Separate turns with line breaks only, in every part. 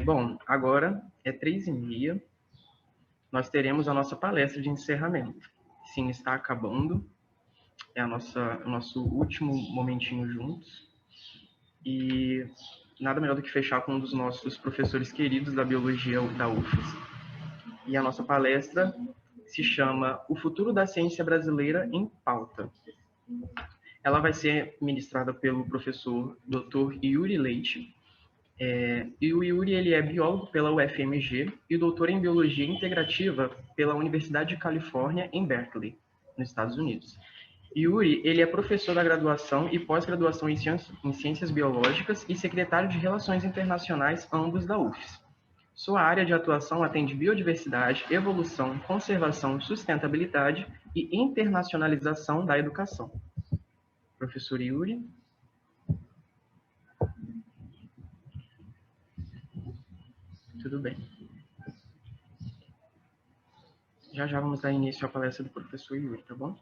Bom, agora é 3h30, nós teremos a nossa palestra de encerramento. Sim, está acabando, é o nosso último momentinho juntos, e nada melhor do que fechar com um dos nossos professores queridos da Biologia da UFES. E a nossa palestra se chama O Futuro da Ciência Brasileira em Pauta. Ela vai ser ministrada pelo professor Dr. Yuri Leite. E o Yuri ele é biólogo pela UFMG e doutor em Biologia Integrativa pela Universidade de Califórnia, em Berkeley, nos Estados Unidos. Yuri ele é professor da graduação e pós-graduação em Ciências Biológicas e secretário de Relações Internacionais, ambos da UFES. Sua área de atuação atende biodiversidade, evolução, conservação, sustentabilidade e internacionalização da educação. Professor Yuri. Tudo bem. Já vamos dar início à palestra do professor Yuri, tá bom?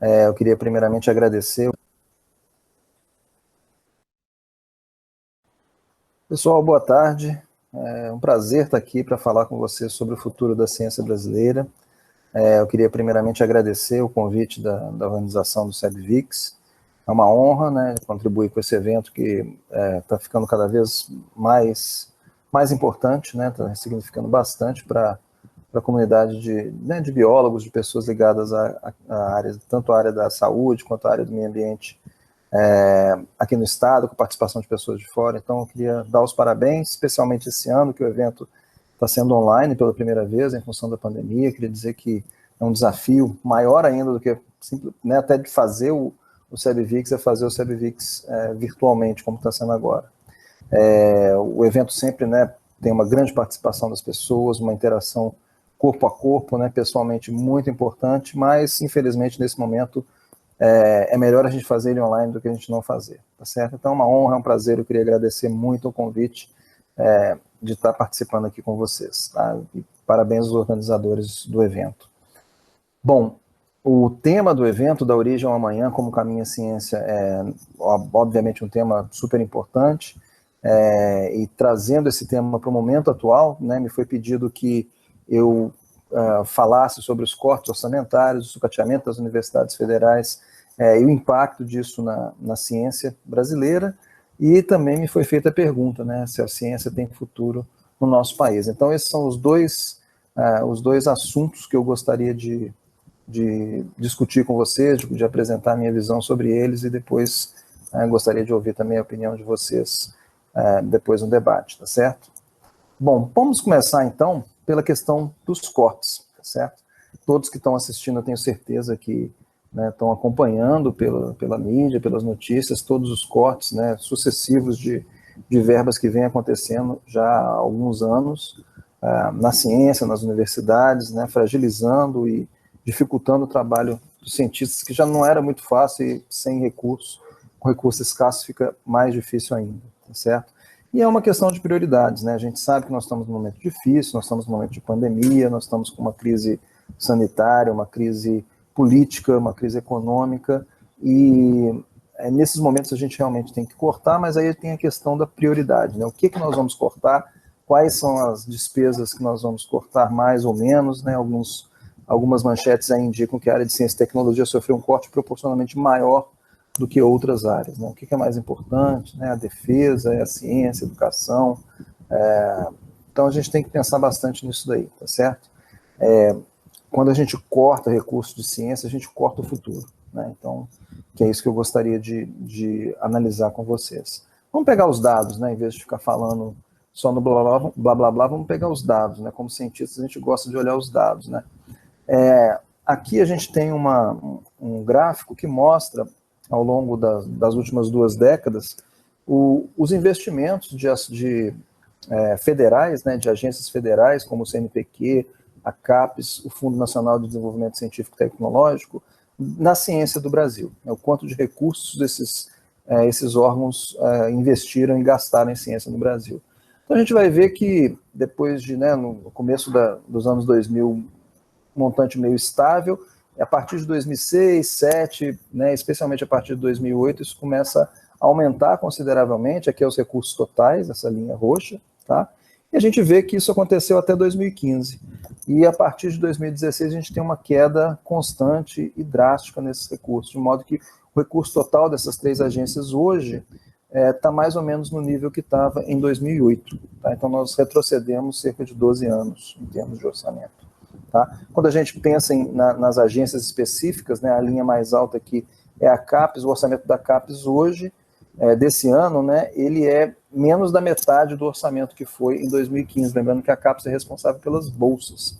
Eu queria primeiramente agradecer. Pessoal, boa tarde. É um prazer estar aqui para falar com vocês sobre o futuro da ciência brasileira. Eu queria primeiramente agradecer o convite da organização do SEBVIX. É uma honra, né, contribuir com esse evento que está ficando cada vez mais importante, né, está significando bastante para a comunidade de biólogos, de pessoas ligadas à área, tanto à área da saúde quanto à área do meio ambiente, aqui no estado, com participação de pessoas de fora. Então eu queria dar os parabéns, especialmente esse ano, que o evento está sendo online pela primeira vez, em função da pandemia. Queria dizer que é um desafio maior ainda do que, né, até de fazer o SEBVIX, é fazer o SEBVIX virtualmente, como está sendo agora. O evento sempre, né, tem uma grande participação das pessoas, uma interação corpo a corpo, né, pessoalmente muito importante, mas infelizmente nesse momento é melhor a gente fazer ele online do que a gente não fazer, tá certo? Então é uma honra, é um prazer, eu queria agradecer muito o convite de estar participando aqui com vocês, tá? E parabéns aos organizadores do evento. Bom, o tema do evento, Da Origem ao Amanhã, como caminha a ciência, é obviamente um tema super importante, e trazendo esse tema para o momento atual, né, me foi pedido que eu falasse sobre os cortes orçamentários, o sucateamento das universidades federais e o impacto disso na ciência brasileira, e também me foi feita a pergunta, né, se a ciência tem futuro no nosso país. Então esses são os dois assuntos que eu gostaria de discutir com vocês, de apresentar a minha visão sobre eles, e depois gostaria de ouvir também a opinião de vocês depois no debate, tá certo? Bom, vamos começar então pela questão dos cortes, tá certo? Todos que estão assistindo, eu tenho certeza que estão acompanhando pela mídia, pelas notícias, todos os cortes, né, sucessivos de verbas que vêm acontecendo já há alguns anos na ciência, nas universidades, né, fragilizando e dificultando o trabalho dos cientistas, que já não era muito fácil, e sem recursos, com recurso escasso fica mais difícil ainda, tá certo? E é uma questão de prioridades, né? A gente sabe que nós estamos num momento difícil, nós estamos num momento de pandemia, nós estamos com uma crise sanitária, uma crise política, uma crise econômica, e nesses momentos a gente realmente tem que cortar, mas aí tem a questão da prioridade, né? O que nós vamos cortar, quais são as despesas que nós vamos cortar mais ou menos, né? Algumas manchetes aí indicam que a área de ciência e tecnologia sofreu um corte proporcionalmente maior do que outras áreas, né? O que é mais importante, né? A defesa, a ciência, a educação. Então a gente tem que pensar bastante nisso daí, tá certo? Quando a gente corta recursos de ciência, a gente corta o futuro, né? Então, que é isso que eu gostaria de analisar com vocês. Vamos pegar os dados, né? Em vez de ficar falando só no blá blá blá, blá, blá, vamos pegar os dados, né? Como cientistas, a gente gosta de olhar os dados, né? Aqui a gente tem um gráfico que mostra, ao longo das últimas 2 décadas, os investimentos federais, né, de agências federais, como o CNPq, a CAPES, o Fundo Nacional de Desenvolvimento Científico e Tecnológico, na ciência do Brasil, né, o quanto de recursos esses órgãos investiram e gastaram em ciência no Brasil. Então a gente vai ver que depois de, né, no começo dos anos 2000, um montante meio estável, a partir de 2006, 2007, né, especialmente a partir de 2008, isso começa a aumentar consideravelmente, aqui é os recursos totais, essa linha roxa, tá? E a gente vê que isso aconteceu até 2015. E a partir de 2016 a gente tem uma queda constante e drástica nesses recursos, de modo que o recurso total dessas três agências hoje está mais ou menos no nível que estava em 2008. Tá? Então nós retrocedemos cerca de 12 anos em termos de orçamento. Tá? Quando a gente pensa nas agências específicas, né, a linha mais alta aqui é a CAPES, o orçamento da CAPES hoje, desse ano, né, ele é menos da metade do orçamento que foi em 2015, lembrando que a CAPES é responsável pelas bolsas,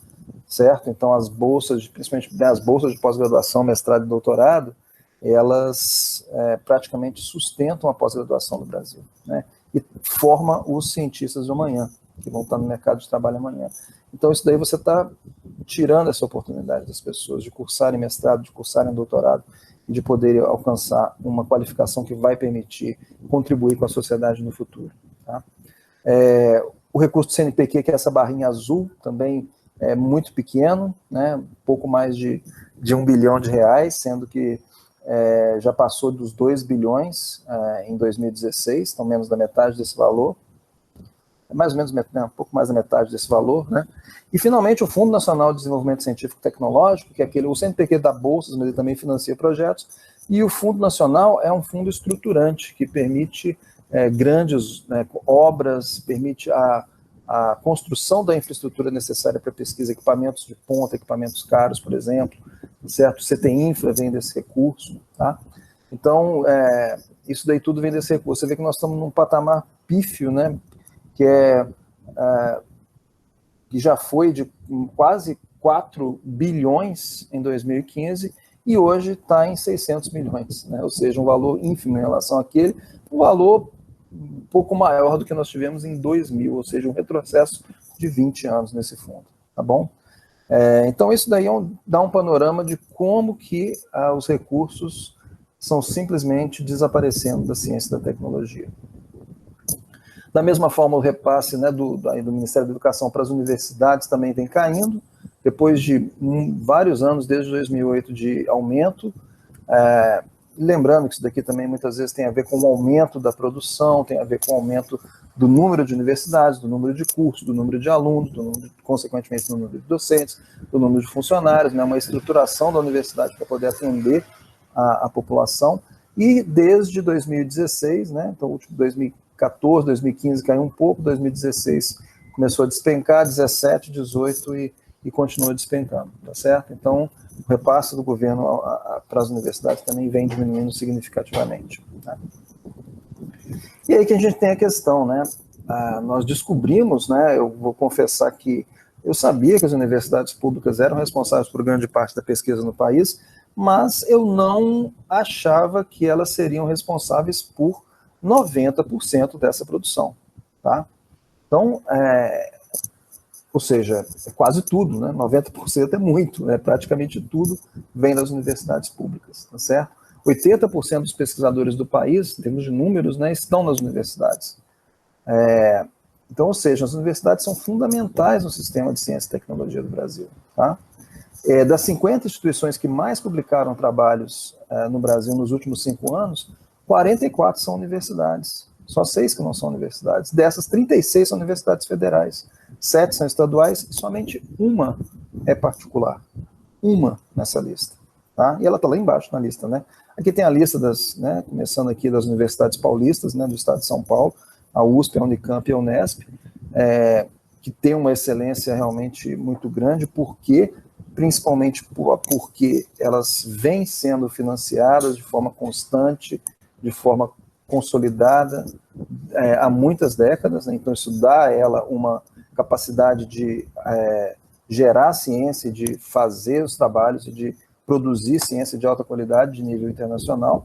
certo? Então as bolsas, principalmente as bolsas de pós-graduação, mestrado e doutorado, elas praticamente sustentam a pós-graduação no Brasil, né, e forma os cientistas de amanhã, que vão estar no mercado de trabalho amanhã. Então isso daí você está tirando essa oportunidade das pessoas de cursarem mestrado, de cursarem doutorado, e de poder alcançar uma qualificação que vai permitir contribuir com a sociedade no futuro. Tá? O recurso do CNPq, que é essa barrinha azul, também é muito pequeno, né? Pouco mais de R$1 bilhão, sendo que já passou dos 2 bilhões em 2016, então menos da metade desse valor. Mais ou menos, um pouco mais da metade desse valor, né? E, finalmente, o Fundo Nacional de Desenvolvimento Científico e Tecnológico, que é o CNPq dá bolsas, mas ele também financia projetos, e o Fundo Nacional é um fundo estruturante, que permite grandes obras, permite a construção da infraestrutura necessária para pesquisa, equipamentos de ponta, equipamentos caros, por exemplo, certo? O CT Infra vem desse recurso, tá? Então, isso daí tudo vem desse recurso. Você vê que nós estamos num patamar pífio, né? Que já foi de quase 4 bilhões em 2015 e hoje está em 600 milhões, né? Ou seja, um valor ínfimo em relação àquele, um valor um pouco maior do que nós tivemos em 2000, ou seja, um retrocesso de 20 anos nesse fundo, tá bom? Então isso daí dá um panorama de como que os recursos são simplesmente desaparecendo da ciência e da tecnologia. Da mesma forma, o repasse, né, do Ministério da Educação para as universidades também vem caindo, depois de vários anos, desde 2008, de aumento. Lembrando que isso daqui também muitas vezes tem a ver com o aumento da produção, tem a ver com o aumento do número de universidades, do número de cursos, do número de alunos, consequentemente do número de docentes, do número de funcionários, né, uma estruturação da universidade para poder atender a população. E desde 2016, né, então, o último 2014, 2015 caiu um pouco, 2016 começou a despencar, 17, 18 e continua despencando, tá certo? Então, o repasse do governo para as universidades também vem diminuindo significativamente. Tá? E aí que a gente tem a questão, né? Nós descobrimos, né? Eu vou confessar que eu sabia que as universidades públicas eram responsáveis por grande parte da pesquisa no país, mas eu não achava que elas seriam responsáveis por 90% dessa produção, tá? Então, ou seja, é quase tudo, né? 90% é muito, né? Praticamente tudo vem das universidades públicas, tá certo? 80% dos pesquisadores do país, em termos de números, né, estão nas universidades. Então, ou seja, as universidades são fundamentais no sistema de ciência e tecnologia do Brasil, tá? Das 50 instituições que mais publicaram trabalhos no Brasil nos últimos 5 anos, 44 são universidades, só 6 que não são universidades. Dessas, 36 são universidades federais, 7 são estaduais e somente uma é particular. Uma nessa lista. Tá? E ela está lá embaixo na lista, né? Aqui tem a lista né, começando aqui das universidades paulistas, né, do estado de São Paulo, a USP, a Unicamp e a Unesp, que tem uma excelência realmente muito grande, principalmente porque elas vêm sendo financiadas de forma constante, de forma consolidada há muitas décadas, né? Então isso dá a ela uma capacidade de gerar ciência, de fazer os trabalhos e de produzir ciência de alta qualidade de nível internacional.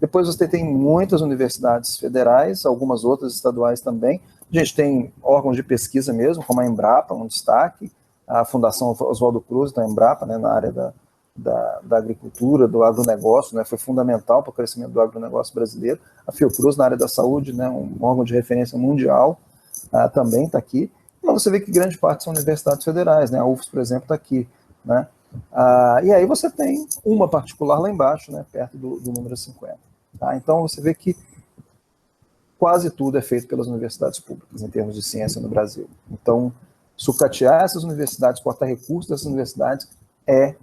Depois você tem muitas universidades federais, algumas outras estaduais também. A gente tem órgãos de pesquisa mesmo, como a Embrapa, um destaque, a Fundação Oswaldo Cruz, da Embrapa, né, na área da agricultura, do agronegócio, né, foi fundamental para o crescimento do agronegócio brasileiro. A Fiocruz, na área da saúde, né, um órgão de referência mundial, também está aqui. Mas você vê que grande parte são universidades federais, né, a UFS, por exemplo, está aqui, né. E aí você tem uma particular lá embaixo, né, perto do número 50. Tá? Então você vê que quase tudo é feito pelas universidades públicas, em termos de ciência no Brasil. Então, sucatear essas universidades, cortar recursos dessas universidades, é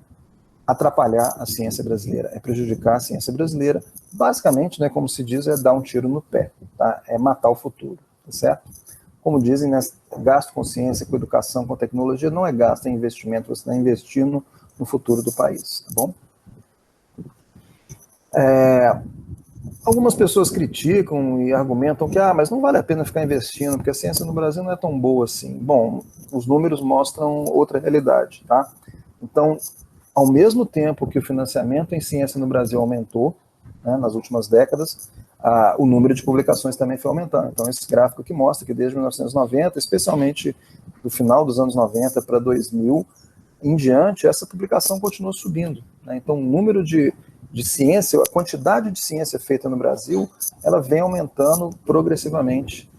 atrapalhar a ciência brasileira, é prejudicar a ciência brasileira. Basicamente, né, como se diz, é dar um tiro no pé, tá? É matar o futuro, tá certo? Como dizem, né, gasto com ciência, com educação, com tecnologia, não é gasto, é investimento, você está investindo no futuro do país, tá bom? Algumas pessoas criticam e argumentam que mas não vale a pena ficar investindo, porque a ciência no Brasil não é tão boa assim. Bom, os números mostram outra realidade, tá? Então, ao mesmo tempo que o financiamento em ciência no Brasil aumentou, né, nas últimas décadas, o número de publicações também foi aumentando. Então, esse gráfico aqui mostra que desde 1990, especialmente do final dos anos 90 para 2000 em diante, essa publicação continuou subindo, né? Então, o número de ciência, a quantidade de ciência feita no Brasil, ela vem aumentando progressivamente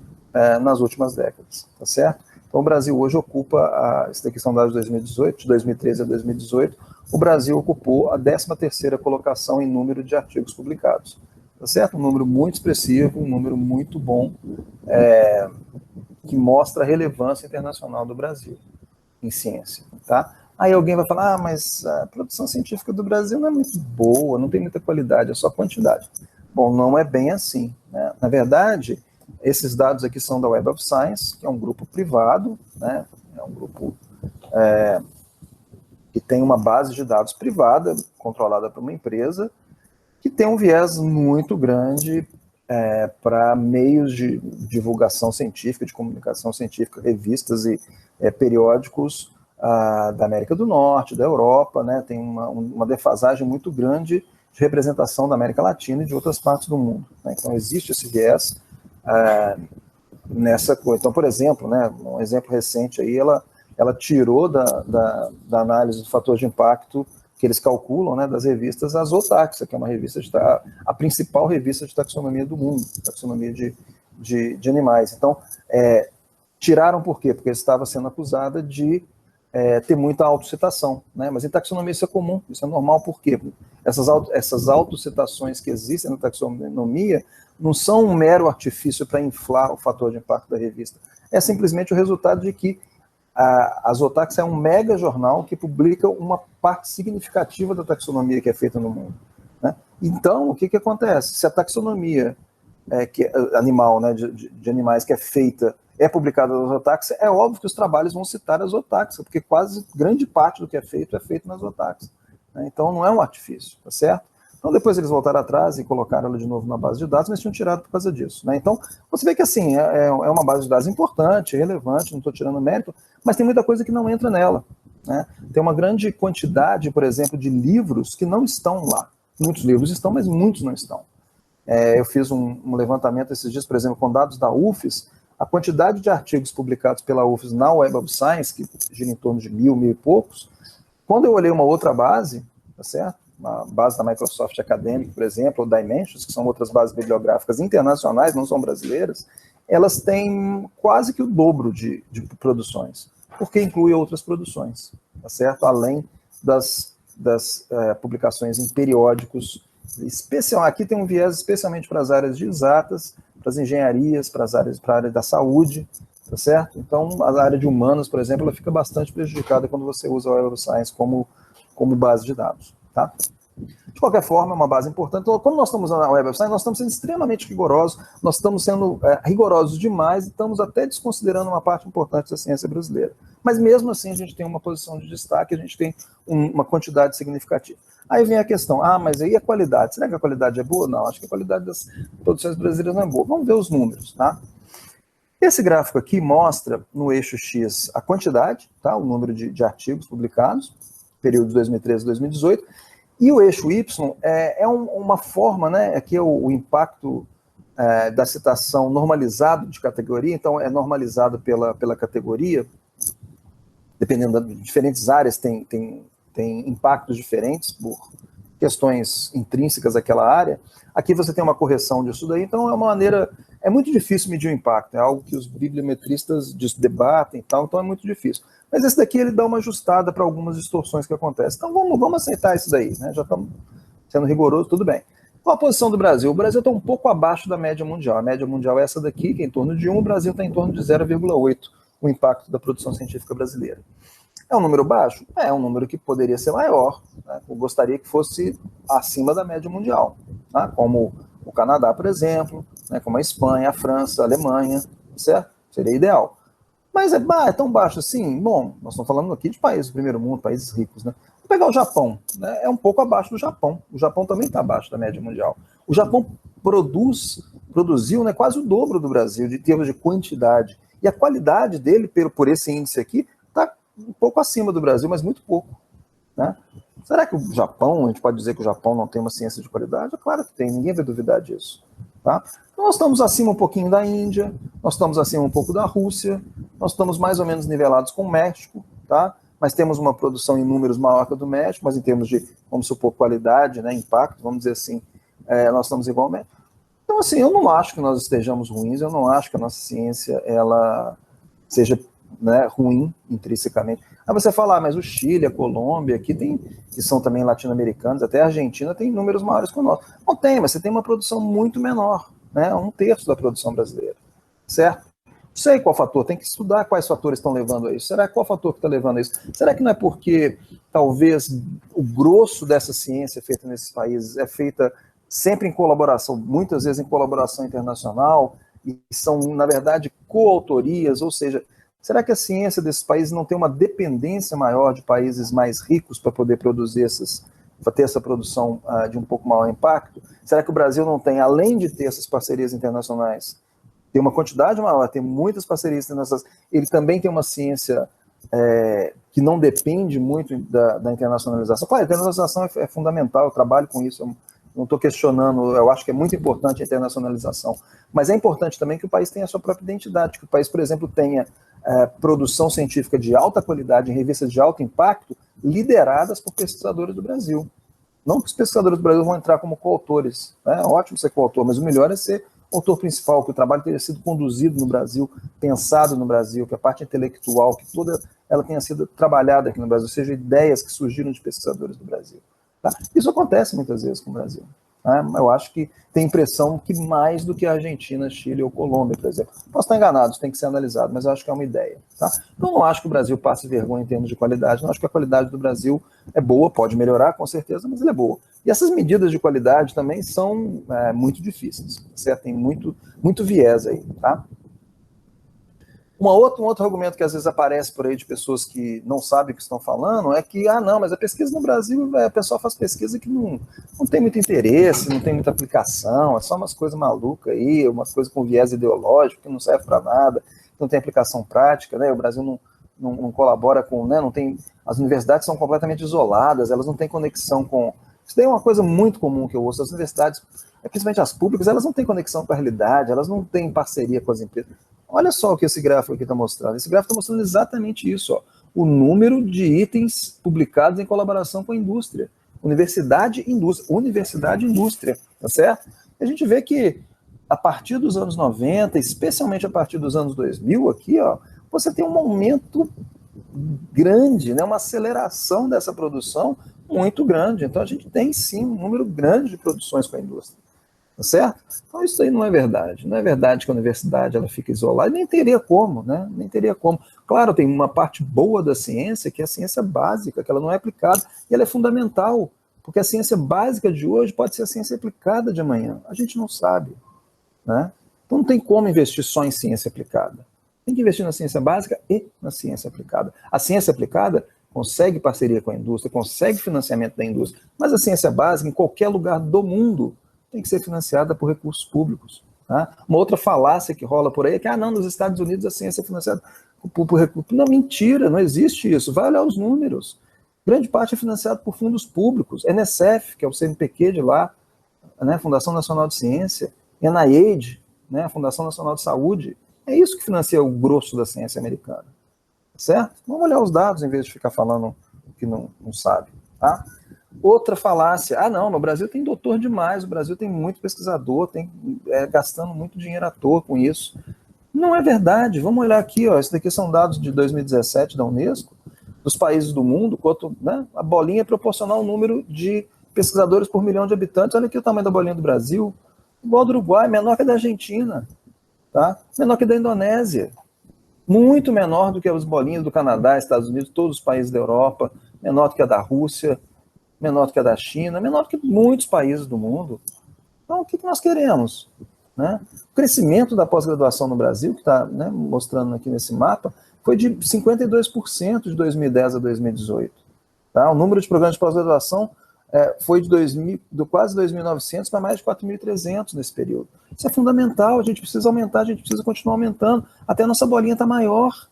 nas últimas décadas, tá certo? Então, o Brasil hoje ocupa, essa daqui são dados de 2018, de 2013 a 2018, o Brasil ocupou a 13ª colocação em número de artigos publicados, tá certo? Um número muito expressivo, um número muito bom, que mostra a relevância internacional do Brasil em ciência, tá? Aí alguém vai falar, mas a produção científica do Brasil não é muito boa, não tem muita qualidade, é só quantidade. Bom, não é bem assim, né? Na verdade, esses dados aqui são da Web of Science, que é um grupo privado, né? É um grupo que tem uma base de dados privada, controlada por uma empresa, que tem um viés muito grande para meios de divulgação científica, de comunicação científica, revistas e periódicos da América do Norte, da Europa, né? Tem uma defasagem muito grande de representação da América Latina e de outras partes do mundo, né? Então, existe esse viés nessa coisa. Então, por exemplo, né, um exemplo recente aí, ela tirou da análise do fator de impacto que eles calculam, né, das revistas, a Zootaxa, que é uma revista a principal revista de taxonomia do mundo, taxonomia de animais. Então, tiraram por quê? Porque estava sendo acusada de ter muita autocitação, né? Mas em taxonomia isso é comum, isso é normal, por quê? Essas autocitações que existem na taxonomia não são um mero artifício para inflar o fator de impacto da revista, é simplesmente o resultado de que a Zootaxa é um mega jornal que publica uma parte significativa da taxonomia que é feita no mundo, né? Então, o que acontece? Se a taxonomia animal, né, de animais que é feita, é publicada na Zootaxa, é óbvio que os trabalhos vão citar a Zootaxa, porque quase grande parte do que é feito na Zootaxa, né? Então não é um artifício, tá certo? Então depois eles voltaram atrás e colocaram ela de novo na base de dados, mas tinham tirado por causa disso, né? Então você vê que assim, é uma base de dados importante, relevante, não estou tirando mérito, mas tem muita coisa que não entra nela, né? Tem uma grande quantidade, por exemplo, de livros que não estão lá. Muitos livros estão, mas muitos não estão. Eu fiz um levantamento esses dias, por exemplo, com dados da UFES, a quantidade de artigos publicados pela UFES na Web of Science, que gira em torno de 1.000 e poucos, quando eu olhei uma outra base, tá certo? Uma base da Microsoft Academic, por exemplo, ou Dimensions, que são outras bases bibliográficas internacionais, não são brasileiras, elas têm quase que o dobro de produções, porque inclui outras produções, tá certo? Além das publicações em periódicos, aqui tem um viés especialmente para as áreas de exatas, para as engenharias, para a área da saúde, tá certo? Então, a área de humanas, por exemplo, ela fica bastante prejudicada quando você usa a Web of Science como base de dados, tá? De qualquer forma, é uma base importante. Então, quando nós estamos na Web of Science, nós estamos sendo extremamente rigorosos, nós estamos sendo rigorosos demais e estamos até desconsiderando uma parte importante da ciência brasileira. Mas mesmo assim, a gente tem uma posição de destaque, a gente tem uma quantidade significativa. Aí vem a questão, mas aí a qualidade, será que a qualidade é boa? Não, acho que a qualidade das produções brasileiras não é boa. Vamos ver os números, tá? Esse gráfico aqui mostra, no eixo X, a quantidade, tá? O número de artigos publicados, período de 2013 a 2018, e o eixo Y uma forma, né? Aqui é o impacto da citação normalizado de categoria, então é normalizado pela categoria, dependendo de diferentes áreas, tem tem impactos diferentes por questões intrínsecas àquela área. Aqui você tem uma correção disso daí, então é uma maneira, é muito difícil medir o impacto, é algo que os bibliometristas debatem e tal, então é muito difícil. Mas esse daqui ele dá uma ajustada para algumas distorções que acontecem. Então vamos aceitar isso daí, né? Já estamos sendo rigoroso, tudo bem. Qual a posição do Brasil? O Brasil está um pouco abaixo da média mundial. A média mundial é essa daqui, que é em torno de 1, o Brasil está em torno de 0,8, o impacto da produção científica brasileira. É um número baixo? É um número que poderia ser maior, né? Eu gostaria que fosse acima da média mundial, tá? Como o Canadá, por exemplo, né? Como a Espanha, a França, a Alemanha, certo? Seria ideal. Mas é tão baixo assim? Bom, nós estamos falando aqui de países do primeiro mundo, países ricos, né? Vou pegar o Japão, né? É um pouco abaixo do Japão. O Japão também está abaixo da média mundial. O Japão produziu, né, quase o dobro do Brasil, de termos de quantidade. E a qualidade dele, por esse índice aqui, está um pouco acima do Brasil, mas muito pouco, né? Será que o Japão, a gente pode dizer que o Japão não tem uma ciência de qualidade? É claro que tem, ninguém vai duvidar disso, tá? Então nós estamos acima um pouquinho da Índia, nós estamos acima um pouco da Rússia, nós estamos mais ou menos nivelados com o México, tá? Mas temos uma produção em números maior que a do México, mas em termos de, vamos supor, qualidade, né, impacto, vamos dizer assim, nós estamos igual ao México. Então, assim, eu não acho que nós estejamos ruins, eu não acho que a nossa ciência, ela seja, né, ruim intrinsecamente. Aí você fala, mas o Chile, a Colômbia, aqui tem, que são também latino-americanos, até a Argentina tem números maiores que o nosso. Não tem, mas você tem uma produção muito menor, né, 1/3 da produção brasileira, certo? Não sei qual fator, tem que estudar quais fatores estão levando a isso. Será que qual fator que está levando a isso? Será que não é porque talvez o grosso dessa ciência feita nesses países é feita sempre em colaboração, muitas vezes em colaboração internacional, e são, na verdade, coautorias, ou seja, será que a ciência desses países não tem uma dependência maior de países mais ricos para poder produzir para ter essa produção de um pouco maior impacto? Será que o Brasil não tem, além de ter essas parcerias internacionais, tem uma quantidade maior, tem muitas parcerias internacionais, ele também tem uma ciência que não depende muito da internacionalização? Claro, a internacionalização é fundamental, eu trabalho com isso, eu não estou questionando, eu acho que é muito importante a internacionalização, mas é importante também que o país tenha a sua própria identidade, que o país, por exemplo, tenha produção científica de alta qualidade em revistas de alto impacto, lideradas por pesquisadores do Brasil. Não que os pesquisadores do Brasil vão entrar como coautores, né? É ótimo ser coautor, mas o melhor é ser autor principal, que o trabalho tenha sido conduzido no Brasil, pensado no Brasil, que a parte intelectual, que toda ela tenha sido trabalhada aqui no Brasil, seja ideias que surgiram de pesquisadores do Brasil. Tá? Isso acontece muitas vezes com o Brasil. Tá? Eu acho que tem impressão que mais do que a Argentina, Chile ou Colômbia, por exemplo. Posso estar enganado, isso tem que ser analisado, mas eu acho que é uma ideia. Tá? Então, não acho que o Brasil passe vergonha em termos de qualidade, não acho que a qualidade do Brasil é boa, pode melhorar, com certeza, mas ela é boa. E essas medidas de qualidade também são muito difíceis, certo? Tem muito viés aí, tá? Um outro argumento que às vezes aparece por aí de pessoas que não sabem o que estão falando é que, não, mas a pesquisa no Brasil, o pessoal faz pesquisa que não tem muito interesse, não tem muita aplicação, é só umas coisas malucas aí, umas coisas com viés ideológico, que não serve para nada, não tem aplicação prática, né? O Brasil não colabora com, né? Não tem, as universidades são completamente isoladas, elas não têm conexão com... Isso daí é uma coisa muito comum que eu ouço, as universidades, principalmente as públicas, elas não têm conexão com a realidade, elas não têm parceria com as empresas. Olha só o que esse gráfico aqui está mostrando. Esse gráfico está mostrando exatamente isso, ó. O número de itens publicados em colaboração com a indústria. Universidade, indústria, tá certo? E a gente vê que a partir dos anos 90, especialmente a partir dos anos 2000, aqui, ó, você tem um aumento grande, né, uma aceleração dessa produção muito grande. Então a gente tem sim um número grande de produções com a indústria. Tá certo? Então isso aí não é verdade. Não é verdade que a universidade ela fica isolada, nem teria como, né? Nem teria como. Claro, tem uma parte boa da ciência, que é a ciência básica, que ela não é aplicada, e ela é fundamental, porque a ciência básica de hoje pode ser a ciência aplicada de amanhã. A gente não sabe, né? Então não tem como investir só em ciência aplicada. Tem que investir na ciência básica e na ciência aplicada. A ciência aplicada consegue parceria com a indústria, consegue financiamento da indústria, mas a ciência básica, em qualquer lugar do mundo, tem que ser financiada por recursos públicos. Tá? Uma outra falácia que rola por aí é que, não, nos Estados Unidos a ciência é financiada por recursos. Não, mentira, não existe isso. Vai olhar os números. Grande parte é financiado por fundos públicos. NSF, que é o CNPq de lá, né, Fundação Nacional de Ciência, NIH, né, a Fundação Nacional de Saúde. É isso que financia o grosso da ciência americana. Certo? Vamos olhar os dados em vez de ficar falando que não sabe, tá? Outra falácia, não, o Brasil tem doutor demais, o Brasil tem muito pesquisador, tem gastando muito dinheiro à toa com isso. Não é verdade, vamos olhar aqui, ó, esses daqui são dados de 2017 da Unesco, dos países do mundo, quanto, né, a bolinha é proporcional ao número de pesquisadores por milhão de habitantes. Olha aqui o tamanho da bolinha do Brasil, igual do Uruguai, menor que a da Argentina, tá? Menor que a da Indonésia, muito menor do que as bolinhas do Canadá, Estados Unidos, todos os países da Europa, menor do que a da Rússia, menor do que a da China, menor do que muitos países do mundo. Então, o que nós queremos? Né? O crescimento da pós-graduação no Brasil, que está, né, mostrando aqui nesse mapa, foi de 52% de 2010 a 2018. Tá? O número de programas de pós-graduação foi de quase 2.900 para mais de 4.300 nesse período. Isso é fundamental, a gente precisa aumentar, a gente precisa continuar aumentando, até a nossa bolinha está maior.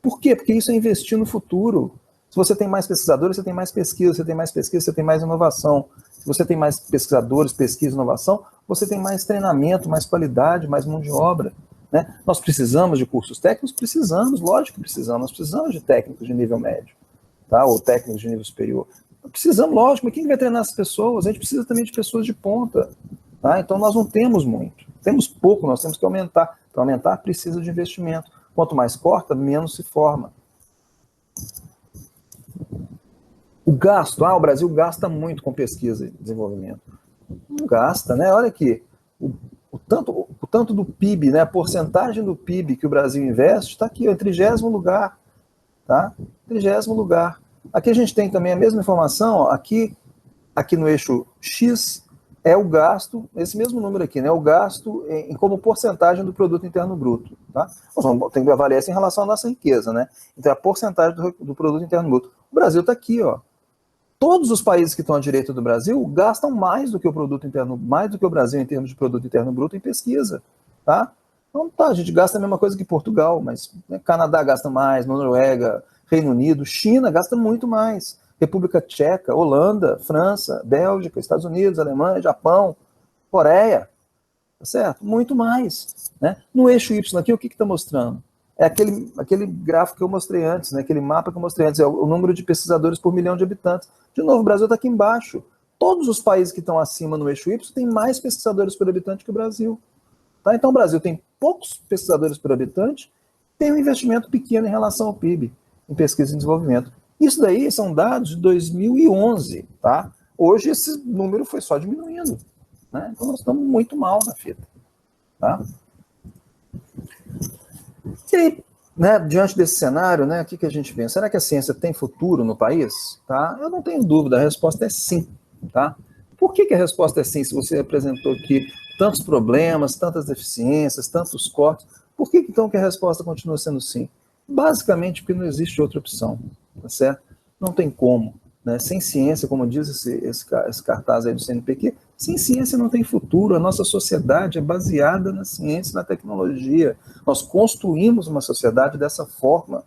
Por quê? Porque isso é investir no futuro. Se você tem mais pesquisadores, você tem mais pesquisa, você tem mais pesquisa, você tem mais inovação. Se você tem mais pesquisadores, pesquisa e inovação, você tem mais treinamento, mais qualidade, mais mão de obra. Né? Nós precisamos de cursos técnicos? Precisamos, lógico que precisamos. Nós precisamos de técnicos de nível médio, tá? Ou técnicos de nível superior. Precisamos, lógico, mas quem vai treinar essas pessoas? A gente precisa também de pessoas de ponta. Tá? Então nós não temos muito. Temos pouco, nós temos que aumentar. Para aumentar, precisa de investimento. Quanto mais corta, menos se forma. O gasto, o Brasil gasta muito com pesquisa e desenvolvimento. Não gasta, né? Olha aqui, o tanto do PIB, né? A porcentagem do PIB que o Brasil investe está aqui, ó, em 30º lugar, tá? 30º lugar. Aqui a gente tem também a mesma informação, ó, aqui no eixo X é o gasto, esse mesmo número aqui, né? O gasto como porcentagem do produto interno bruto, tá? Nós vamos ter que avaliar isso em relação à nossa riqueza, né? Então a porcentagem do produto interno bruto. O Brasil está aqui, ó. Todos os países que estão à direita do Brasil gastam mais do que o produto interno, mais do que o Brasil em termos de produto interno bruto em pesquisa, tá? Então tá, a gente gasta a mesma coisa que Portugal, mas né, Canadá gasta mais, Noruega, Reino Unido, China gasta muito mais, República Tcheca, Holanda, França, Bélgica, Estados Unidos, Alemanha, Japão, Coreia, tá certo? Muito mais, né? No eixo Y aqui, o que está mostrando? É aquele gráfico que eu mostrei antes, né? Aquele mapa que eu mostrei antes, é o número de pesquisadores por milhão de habitantes. De novo, o Brasil está aqui embaixo. Todos os países que estão acima no eixo Y têm mais pesquisadores por habitante que o Brasil. Tá? Então o Brasil tem poucos pesquisadores por habitante, tem um investimento pequeno em relação ao PIB, em pesquisa e desenvolvimento. Isso daí são dados de 2011. Tá? Hoje esse número foi só diminuindo. Né? Então nós estamos muito mal na fita. Tá? E aí, né, diante desse cenário, né, o que a gente vê? Será que a ciência tem futuro no país? Tá? Eu não tenho dúvida, a resposta é sim. Tá? Por que a resposta é sim, se você apresentou aqui tantos problemas, tantas deficiências, tantos cortes? Por que então que a resposta continua sendo sim? Basicamente porque não existe outra opção, tá certo? Não tem como. Né? Sem ciência, como diz esse cartaz aí do CNPq, sem ciência não tem futuro. A nossa sociedade é baseada na ciência e na tecnologia. Nós construímos uma sociedade dessa forma,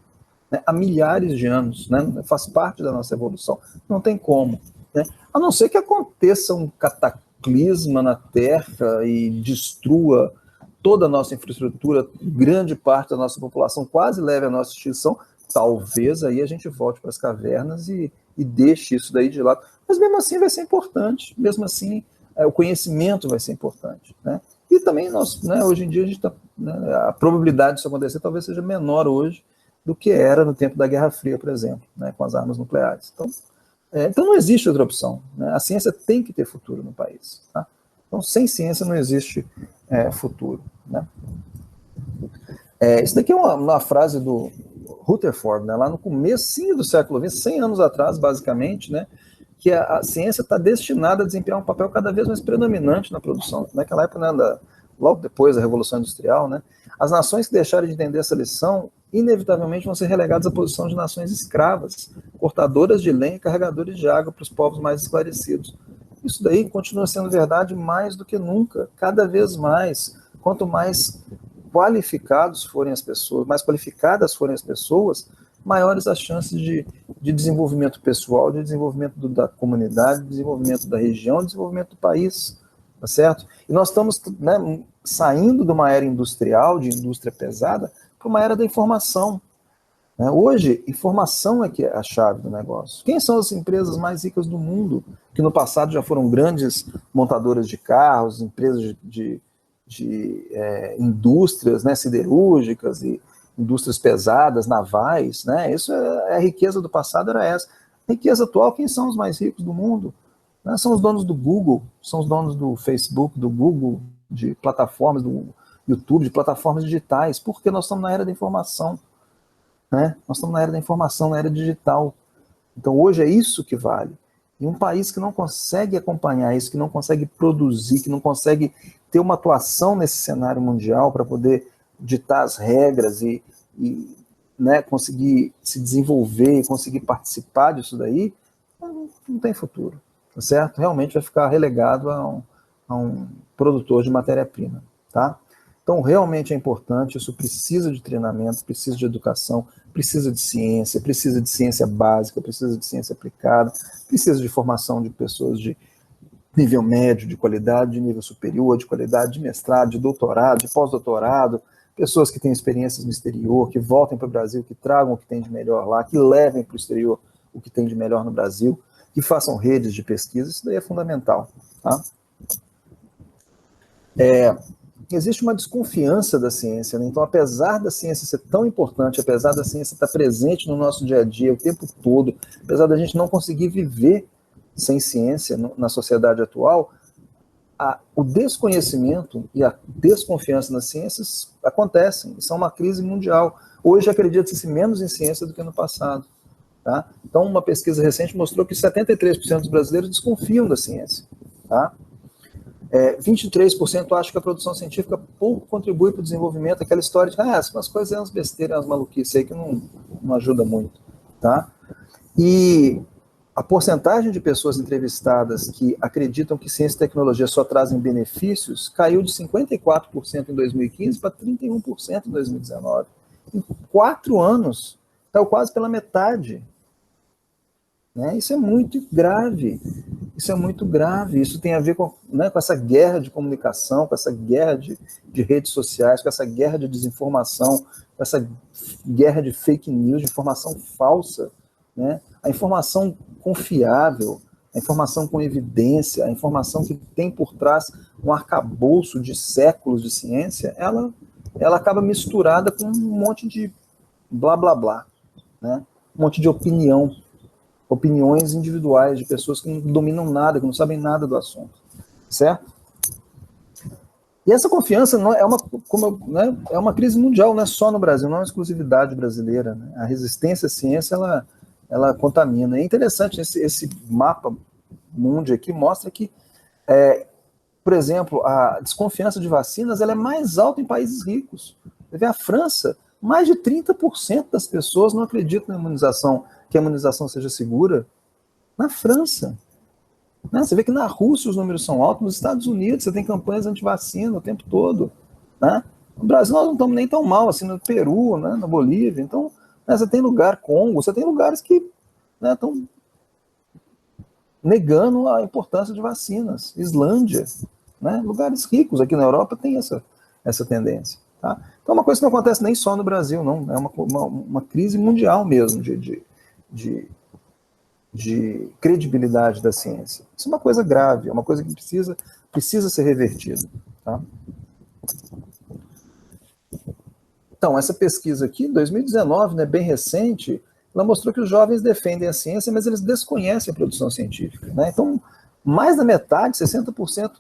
né, há milhares de anos, né, faz parte da nossa evolução. Não tem como. Né? A não ser que aconteça um cataclisma na Terra e destrua toda a nossa infraestrutura, grande parte da nossa população quase leve à nossa extinção, talvez aí a gente volte para as cavernas e deixe isso daí de lado. Mas mesmo assim vai ser importante, mesmo assim o conhecimento vai ser importante. Né? E também nós, né, hoje em dia, a gente tá, né, a probabilidade disso acontecer talvez seja menor hoje do que era no tempo da Guerra Fria, por exemplo, né, com as armas nucleares. Então não existe outra opção. Né? A ciência tem que ter futuro no país. Tá? Então sem ciência não existe futuro. Né? Isso daqui é uma frase do Rutherford, né, lá no comecinho do século XX, 100 anos atrás, basicamente, né, que a ciência está destinada a desempenhar um papel cada vez mais predominante na produção. Naquela época, né, logo depois da Revolução Industrial, né, as nações que deixarem de entender essa lição, inevitavelmente vão ser relegadas à posição de nações escravas, portadoras de lenha e carregadores de água para os povos mais esclarecidos. Isso daí continua sendo verdade mais do que nunca, cada vez mais. Quanto mais qualificadas forem as pessoas, maiores as chances de desenvolvimento pessoal, de desenvolvimento da comunidade, de desenvolvimento da região, de desenvolvimento do país, tá certo? E nós estamos, né, saindo de uma era industrial, de indústria pesada, para uma era da informação. né? Hoje, informação é que é a chave do negócio. Quem são as empresas mais ricas do mundo, que no passado já foram grandes montadoras de carros, empresas de indústrias, né, siderúrgicas e indústrias pesadas, navais, né? Isso a riqueza do passado era essa. A riqueza atual, quem são os mais ricos do mundo? Né? São os donos do Google, são os donos do Facebook, do Google, de plataformas, do YouTube, de plataformas digitais, porque nós estamos na era da informação, né? Nós estamos na era da informação, na era digital. Então hoje é isso que vale. E um país que não consegue acompanhar isso, que não consegue produzir, que não consegue ter uma atuação nesse cenário mundial para poder ditar as regras e né, conseguir se desenvolver, conseguir participar disso daí, não tem futuro, tá certo? Realmente vai ficar relegado a um produtor de matéria-prima, tá? Então, realmente é importante, isso precisa de treinamento, precisa de educação, precisa de ciência básica, precisa de ciência aplicada, precisa de formação de pessoas de nível médio, de qualidade, de nível superior, de qualidade, de mestrado, de doutorado, de pós-doutorado, pessoas que têm experiências no exterior, que voltem para o Brasil, que tragam o que tem de melhor lá, que levem para o exterior o que tem de melhor no Brasil, que façam redes de pesquisa, isso daí é fundamental, tá? Existe uma desconfiança da ciência, né? Então, apesar da ciência ser tão importante, apesar da ciência estar presente no nosso dia a dia o tempo todo, apesar da gente não conseguir viver sem ciência na sociedade atual, o desconhecimento e a desconfiança nas ciências acontecem, são uma crise mundial. Hoje acredita-se menos em ciência do que no passado, tá? Então, uma pesquisa recente mostrou que 73% dos brasileiros desconfiam da ciência, tá? 23% acham que a produção científica pouco contribui para o desenvolvimento, aquela história de umas coisas são umas besteiras, umas maluquices aí que não ajuda muito, tá? E a porcentagem de pessoas entrevistadas que acreditam que ciência e tecnologia só trazem benefícios caiu de 54% em 2015 para 31% em 2019. Em 4 anos, caiu quase pela metade. Né? Isso é muito grave. Isso é muito grave. Isso tem a ver com essa guerra de comunicação, com essa guerra de redes sociais, com essa guerra de desinformação, com essa guerra de fake news, de informação falsa. Né? A informação confiável, a informação com evidência, a informação que tem por trás um arcabouço de séculos de ciência, ela acaba misturada com um monte de blá blá blá, né? Um monte de opiniões individuais de pessoas que não dominam nada, que não sabem nada do assunto, certo? E essa confiança é uma crise mundial, não é só no Brasil, não é uma exclusividade brasileira. Né? A resistência à ciência, ela contamina. É interessante, esse mapa mundi aqui mostra que, por exemplo, a desconfiança de vacinas ela é mais alta em países ricos. Você vê a França, mais de 30% das pessoas não acreditam na imunização, que a imunização seja segura. Na França. Né? Você vê que na Rússia os números são altos, nos Estados Unidos você tem campanhas anti-vacina o tempo todo. Né? No Brasil nós não estamos nem tão mal, assim, no Peru, né? Na Bolívia. Então, você tem lugar, Congo, você tem lugares que estão negando a importância de vacinas. Islândia, né? Lugares ricos aqui na Europa tem essa tendência. Tá? Então é uma coisa que não acontece nem só no Brasil, não. É uma crise mundial mesmo de credibilidade da ciência. Isso é uma coisa grave, é uma coisa que precisa ser revertida. Tá? Então, essa pesquisa aqui, 2019, né, bem recente, ela mostrou que os jovens defendem a ciência, mas eles desconhecem a produção científica. Né? Então, mais da metade, 60%,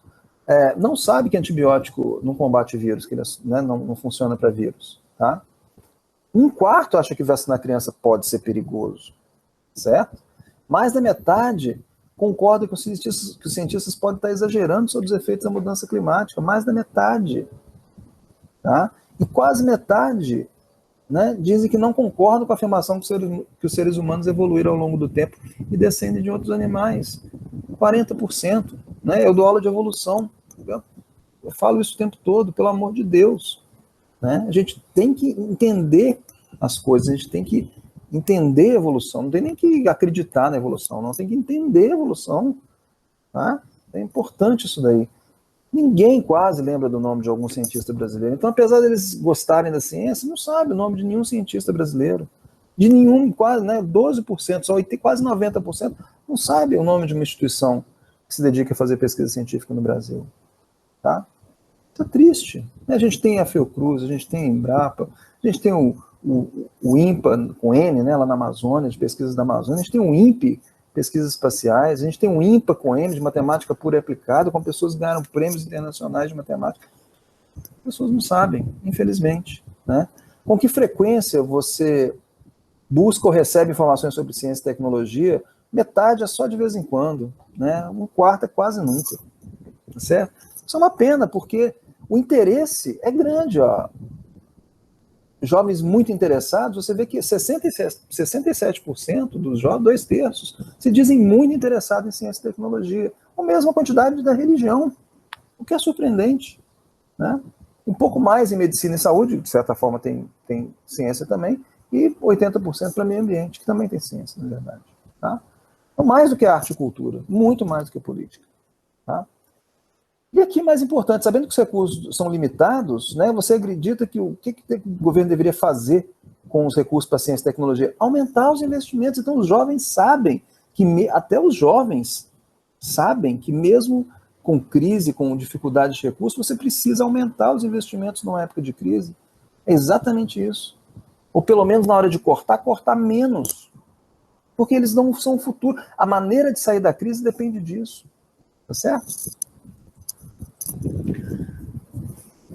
não sabe que antibiótico não combate vírus, que ele, né, não funciona para vírus. Tá? 1/4 acha que vacinar criança pode ser perigoso. Certo? Mais da metade concorda que os cientistas podem estar exagerando sobre os efeitos da mudança climática. Mais da metade. Tá? E quase metade, né, dizem que não concordam com a afirmação que os seres humanos evoluíram ao longo do tempo e descendem de outros animais. 40%. Né? Eu dou aula de evolução. Eu falo isso o tempo todo, pelo amor de Deus. Né? A gente tem que entender as coisas, a gente tem que entender a evolução, não tem nem que acreditar na evolução, não tem que entender a evolução. Tá? É importante isso daí. Ninguém quase lembra do nome de algum cientista brasileiro. Então, apesar deles gostarem da ciência, não sabe o nome de nenhum cientista brasileiro. de nenhum, quase, né, 12%, só quase 90% não sabe o nome de uma instituição que se dedica a fazer pesquisa científica no Brasil. Tá? Isso é triste. A gente tem a Fiocruz, a gente tem a Embrapa, a gente tem o INPA, com N, né, lá na Amazônia, de pesquisas da Amazônia, a gente tem o INPE, pesquisas espaciais, a gente tem o INPA com M, de matemática pura e aplicada, com pessoas que ganharam prêmios internacionais de matemática. As pessoas não sabem, infelizmente. Né? Com que frequência você busca ou recebe informações sobre ciência e tecnologia? Metade é só de vez em quando, né? Um quarto é quase nunca. Tá certo? Isso é uma pena, porque o interesse é grande. Ó. Jovens muito interessados, você vê que 67% dos jovens, 2/3, se dizem muito interessados em ciência e tecnologia. A mesma quantidade da religião, o que é surpreendente. Né? Um pouco mais em medicina e saúde, de certa forma tem ciência também, e 80% para meio ambiente, que também tem ciência, na verdade. Tá? Então, mais do que arte e cultura, muito mais do que política. Tá? E aqui, mais importante, sabendo que os recursos são limitados, né, você acredita que o que o governo deveria fazer com os recursos para ciência e tecnologia? Aumentar os investimentos. Então, os jovens sabem, até os jovens sabem que mesmo com crise, com dificuldade de recursos, você precisa aumentar os investimentos numa época de crise. É exatamente isso. Ou pelo menos na hora de cortar menos. Porque eles não são o futuro. A maneira de sair da crise depende disso. Tá certo?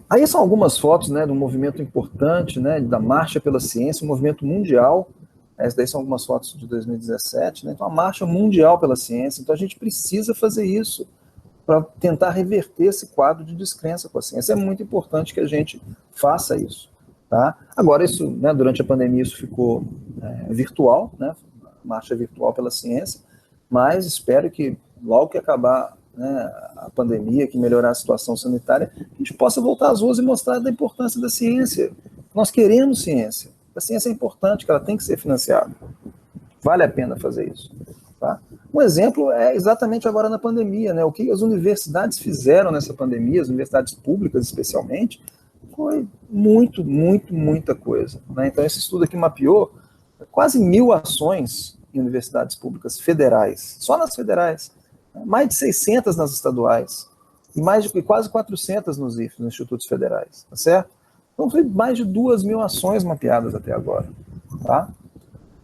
Aí são algumas fotos, né, de um movimento importante, né, da Marcha pela Ciência, um movimento mundial. Essas daí são algumas fotos de 2017. Né, então, a Marcha Mundial pela Ciência. Então, a gente precisa fazer isso para tentar reverter esse quadro de descrença com a ciência. É muito importante que a gente faça isso. Tá? Agora, isso, né, durante a pandemia, isso ficou virtual, né, Marcha virtual pela ciência, mas espero que logo que acabar, né, a pandemia, que melhorar a situação sanitária, a gente possa voltar às ruas e mostrar da importância da ciência. Nós queremos ciência. A ciência é importante, que ela tem que ser financiada. Vale a pena fazer isso. Tá? Um exemplo é exatamente agora na pandemia, né? O que as universidades fizeram nessa pandemia, as universidades públicas especialmente, foi muita coisa. Né? Então, esse estudo aqui mapeou quase 1.000 ações em universidades públicas federais, só nas federais, mais de 600 nas estaduais, e quase 400 nos IFES, nos institutos federais, tá certo? Então, foi mais de 2.000 ações mapeadas até agora. Tá?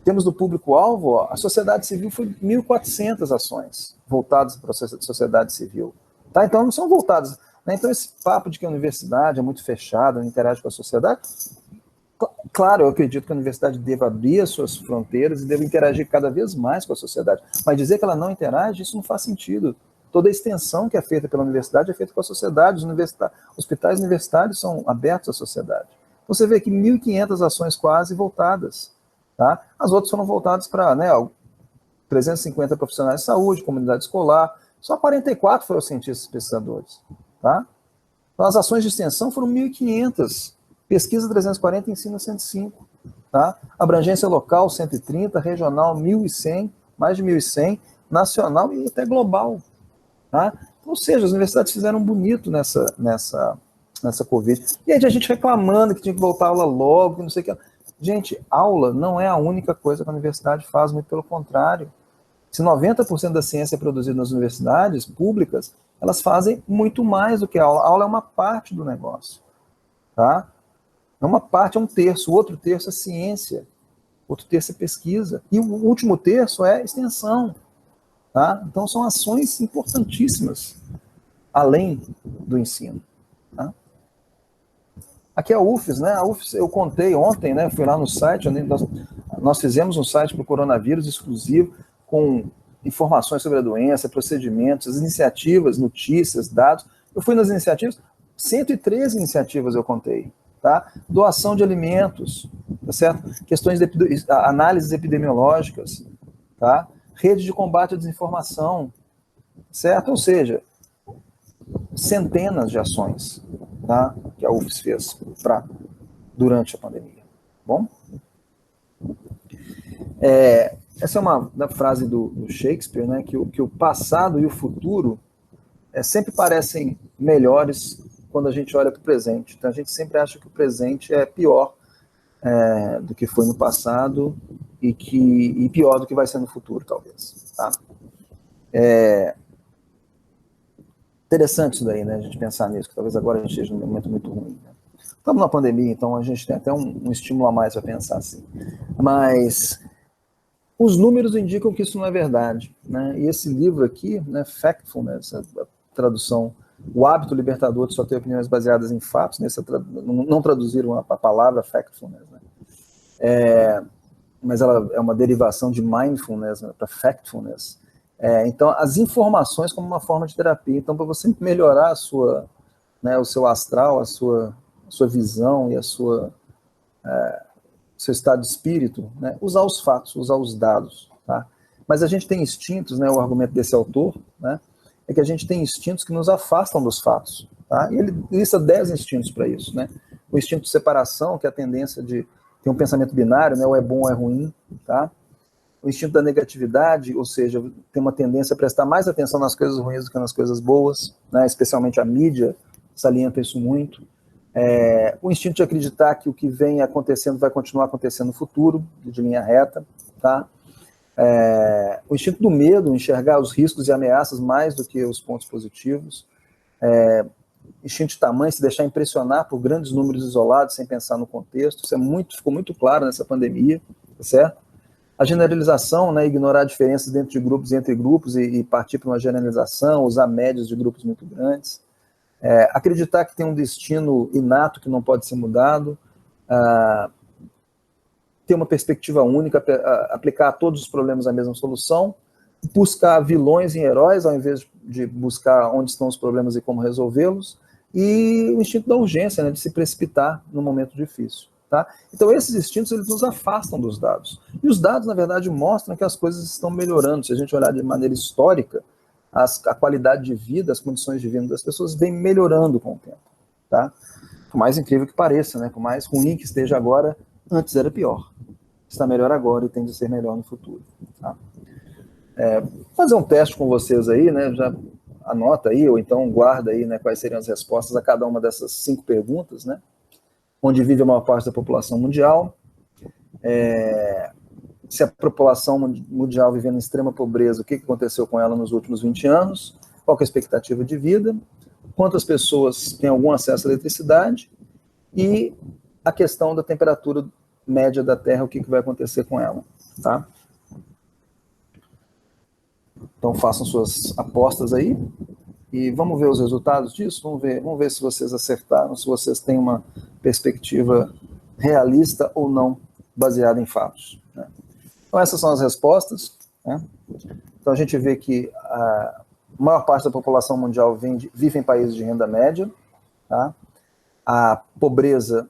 Temos do público-alvo, a sociedade civil foi 1.400 ações voltadas para a sociedade civil. Tá? Então, não são voltadas. Né? Então, esse papo de que a universidade é muito fechada, não interage com a sociedade, claro, eu acredito que a universidade deva abrir as suas fronteiras e deva interagir cada vez mais com a sociedade. Mas dizer que ela não interage, isso não faz sentido. Toda a extensão que é feita pela universidade é feita com a sociedade. Os hospitais universitários são abertos à sociedade. Então, você vê aqui 1.500 ações quase voltadas. Tá? As outras foram voltadas para 350 profissionais de saúde, comunidade escolar, só 44 foram cientistas e pesquisadores. Tá? Então, as ações de extensão foram 1.500, pesquisa 340, ensino 105. Tá? Abrangência local 130, regional 1.100, mais de 1.100, nacional e até global. Tá? Ou seja, as universidades fizeram bonito nessa Covid. E aí a gente reclamando que tinha que voltar a aula logo, que não sei o que. Gente, aula não é a única coisa que a universidade faz, muito pelo contrário. Se 90% da ciência é produzida nas universidades públicas, elas fazem muito mais do que a aula. A aula é uma parte do negócio. Tá? É uma parte, é um terço. O outro terço é ciência. Outro terço é pesquisa. E o último terço é extensão. Tá? Então, são ações importantíssimas, além do ensino. Tá? Aqui é a UFES, né? A UFES, eu contei ontem, né? Fui lá no site, nós fizemos um site para o coronavírus exclusivo, com informações sobre a doença, procedimentos, as iniciativas, notícias, dados. Eu fui nas iniciativas, 113 iniciativas eu contei. Tá? Doação de alimentos, tá certo? Questões de análises epidemiológicas, tá? Rede de combate à desinformação, certo? Ou seja, centenas de ações, tá? Que a UFES fez durante a pandemia. Bom? Essa é uma frase do Shakespeare, né? Que o passado e o futuro sempre parecem melhores quando a gente olha para o presente. Então, a gente sempre acha que o presente é pior do que foi no passado e pior do que vai ser no futuro, talvez. Tá? Interessante isso daí, né? A gente pensar nisso, que talvez agora a gente esteja num momento muito ruim. Né? Estamos na pandemia, então a gente tem até um estímulo a mais para pensar assim. Mas os números indicam que isso não é verdade. Né? E esse livro aqui, né, Factfulness, a tradução, o hábito libertador de só ter opiniões baseadas em fatos, não traduziram a palavra Factfulness, né? Mas ela é uma derivação de Mindfulness, né, para Factfulness. Então, as informações como uma forma de terapia. Então, para você melhorar o seu astral, a sua visão e seu estado de espírito, né, usar os fatos, usar os dados. Tá? Mas a gente tem instintos, né, o argumento desse autor, né, é que a gente tem instintos que nos afastam dos fatos. Tá? E ele lista 10 instintos para isso. Né? O instinto de separação, que é a tendência de ter um pensamento binário, né, ou é bom ou é ruim. Tá? O instinto da negatividade, ou seja, tem uma tendência a prestar mais atenção nas coisas ruins do que nas coisas boas, né? Especialmente a mídia salienta isso muito. O instinto de acreditar que o que vem acontecendo vai continuar acontecendo no futuro, de linha reta. Tá? O instinto do medo, enxergar os riscos e ameaças mais do que os pontos positivos. Instinto de tamanho, se deixar impressionar por grandes números isolados sem pensar no contexto. Isso ficou muito claro nessa pandemia, tá certo? A generalização, né, ignorar diferenças dentro de grupos e entre grupos e partir para uma generalização, usar médias de grupos muito grandes. Acreditar que tem um destino inato que não pode ser mudado. Ter uma perspectiva única, aplicar a todos os problemas a mesma solução. Buscar vilões em heróis, ao invés de buscar onde estão os problemas e como resolvê-los. E o instinto da urgência, né, de se precipitar no momento difícil. Tá? Então, esses instintos eles nos afastam dos dados. E os dados, na verdade, mostram que as coisas estão melhorando. Se a gente olhar de maneira histórica, a qualidade de vida, as condições de vida das pessoas vem melhorando com o tempo. Tá? Por mais incrível que pareça, né? Por mais ruim que esteja agora, antes era pior. Está melhor agora e tende a ser melhor no futuro. Tá? Fazer um teste com vocês aí, né? Já anota aí, ou então guarda aí, né, quais seriam as respostas a cada uma dessas 5 perguntas, né? Onde vive a maior parte da população mundial, se a população mundial vivendo em extrema pobreza, o que aconteceu com ela nos últimos 20 anos, qual que é a expectativa de vida, quantas pessoas têm algum acesso à eletricidade e a questão da temperatura média da Terra, o que vai acontecer com ela. Tá? Então façam suas apostas aí e vamos ver os resultados disso, vamos ver se vocês acertaram, se vocês têm uma perspectiva realista ou não, baseada em fatos. Né? Então essas são as respostas. Né? Então a gente vê que a maior parte da população mundial vive em países de renda média. Tá? A pobreza,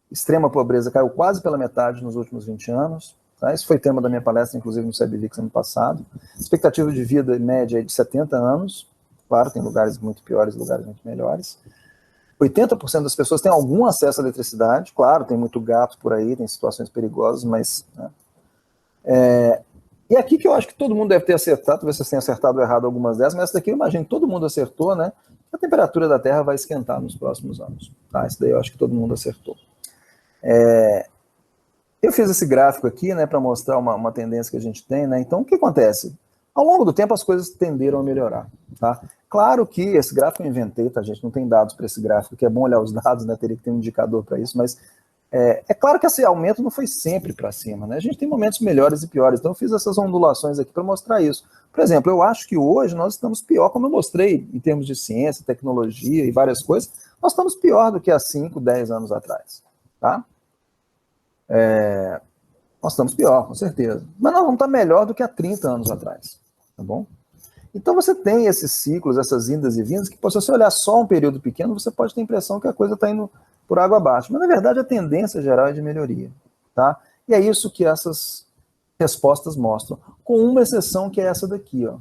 extrema pobreza, caiu quase pela metade nos últimos 20 anos. Tá? Isso foi tema da minha palestra, inclusive no CEBVIX ano passado. Expectativa de vida média é de 70 anos. Claro, tem lugares muito piores, lugares muito melhores. 80% das pessoas têm algum acesso à eletricidade. Claro, tem muito gato por aí, tem situações perigosas, mas... Né? E aqui que eu acho que todo mundo deve ter acertado, talvez vocês tenham acertado ou errado algumas dessas, mas essa daqui eu imagino que todo mundo acertou, né? A temperatura da Terra vai esquentar nos próximos anos. Tá? Isso daí eu acho que todo mundo acertou. Eu fiz esse gráfico aqui, né, para mostrar uma tendência que a gente tem, né? Então, o que acontece? Ao longo do tempo, as coisas tenderam a melhorar, tá? Claro que esse gráfico eu inventei, tá, gente? Não tem dados para esse gráfico, que é bom olhar os dados, né? Teria que ter um indicador para isso, mas claro que esse aumento não foi sempre para cima, né? A gente tem momentos melhores e piores, então eu fiz essas ondulações aqui para mostrar isso. Por exemplo, eu acho que hoje nós estamos pior, como eu mostrei, em termos de ciência, tecnologia e várias coisas, nós estamos pior do que há 5, 10 anos atrás, tá? Nós estamos pior, com certeza. Mas nós vamos estar melhor do que há 30 anos atrás, tá bom? Então você tem esses ciclos, essas indas e vindas, que se você olhar só um período pequeno, você pode ter a impressão que a coisa está indo por água abaixo. Mas, na verdade, a tendência geral é de melhoria, tá? E é isso que essas respostas mostram, com uma exceção, que é essa daqui, ó,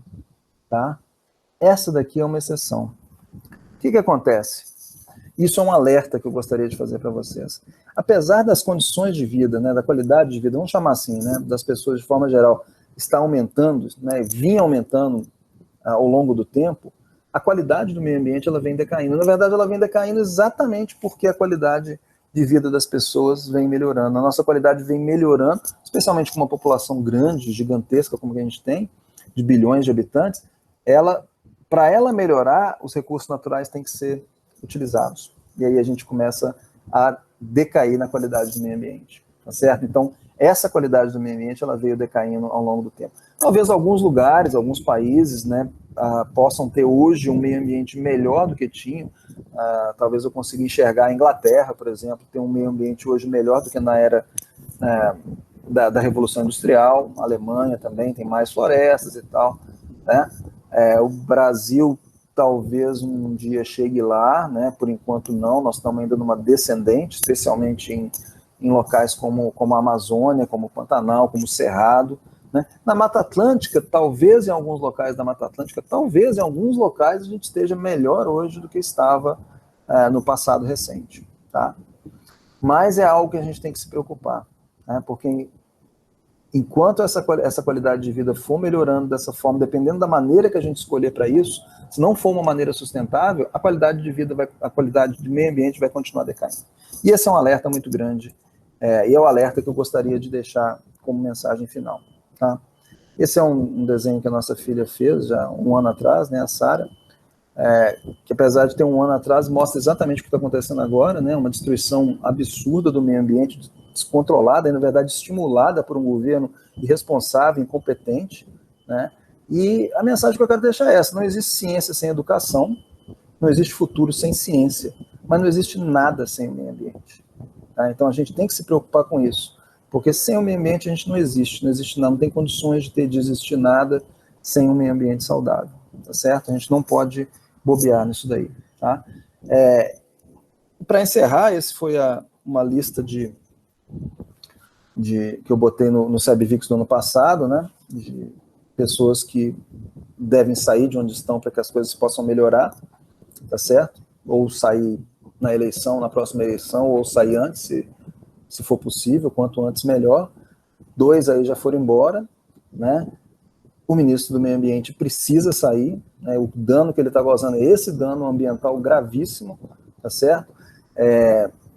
tá? Essa daqui é uma exceção. O que acontece? Isso é um alerta que eu gostaria de fazer para vocês. Apesar das condições de vida, né, da qualidade de vida, vamos chamar assim, né, das pessoas de forma geral, está aumentando, né, vinha aumentando ao longo do tempo, a qualidade do meio ambiente ela vem decaindo. Na verdade, ela vem decaindo exatamente porque a qualidade de vida das pessoas vem melhorando, a nossa qualidade vem melhorando, especialmente com uma população grande, gigantesca como a gente tem, de bilhões de habitantes, para ela melhorar, os recursos naturais têm que ser utilizados. E aí a gente começa a decair na qualidade do meio ambiente, tá certo? Então, essa qualidade do meio ambiente, ela veio decaindo ao longo do tempo. Talvez alguns lugares, alguns países, né, possam ter hoje um meio ambiente melhor do que tinham. Talvez eu consiga enxergar a Inglaterra, por exemplo, tem um meio ambiente hoje melhor do que na era da Revolução Industrial. A Alemanha também tem mais florestas e tal, né? O Brasil talvez um dia chegue lá, né? Por enquanto não, nós estamos ainda numa descendente, especialmente em locais como a Amazônia, como o Pantanal, como o Cerrado, né? Na Mata Atlântica, talvez em alguns locais da Mata Atlântica, talvez em alguns locais a gente esteja melhor hoje do que estava no passado recente, tá? Mas é algo que a gente tem que se preocupar, né? Porque enquanto essa qualidade de vida for melhorando dessa forma, dependendo da maneira que a gente escolher para isso, se não for uma maneira sustentável, a qualidade de vida, a qualidade do meio ambiente vai continuar decaindo. E esse é um alerta muito grande, e é o alerta que eu gostaria de deixar como mensagem final. Tá? Esse é um desenho que a nossa filha fez já um ano atrás, né, a Sara, que apesar de ter um ano atrás, mostra exatamente o que está acontecendo agora, né, uma destruição absurda do meio ambiente, descontrolada e, na verdade, estimulada por um governo irresponsável, incompetente, né, e a mensagem que eu quero deixar é essa: não existe ciência sem educação, não existe futuro sem ciência, mas não existe nada sem o meio ambiente. Tá? Então a gente tem que se preocupar com isso, porque sem o meio ambiente a gente não existe nada, não tem condições de existir nada sem um meio ambiente saudável, tá certo? A gente não pode bobear nisso daí, tá? Para encerrar, esse foi uma lista que eu botei no SebVix do ano passado, né? De pessoas que devem sair de onde estão para que as coisas possam melhorar, tá certo? Ou sair na próxima eleição, ou sair antes, se for possível, quanto antes melhor. 2 aí já foram embora, né? O ministro do Meio Ambiente precisa sair, né? O dano que ele está causando é esse dano ambiental gravíssimo, tá certo?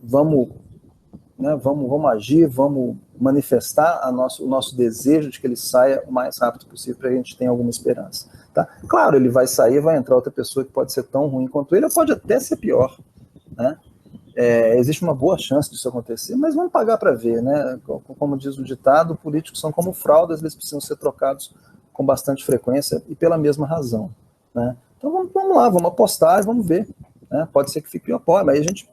Vamos agir, vamos manifestar o nosso desejo de que ele saia o mais rápido possível para que a gente tenha alguma esperança. Tá? Claro, ele vai sair, vai entrar outra pessoa que pode ser tão ruim quanto ele, ou pode até ser pior, né? Existe uma boa chance disso acontecer, mas vamos pagar para ver, né? Como diz o ditado, políticos são como fraldas, eles precisam ser trocados com bastante frequência e pela mesma razão, né? Então vamos lá, vamos apostar e vamos ver, né? Pode ser que fique pior, mas aí a gente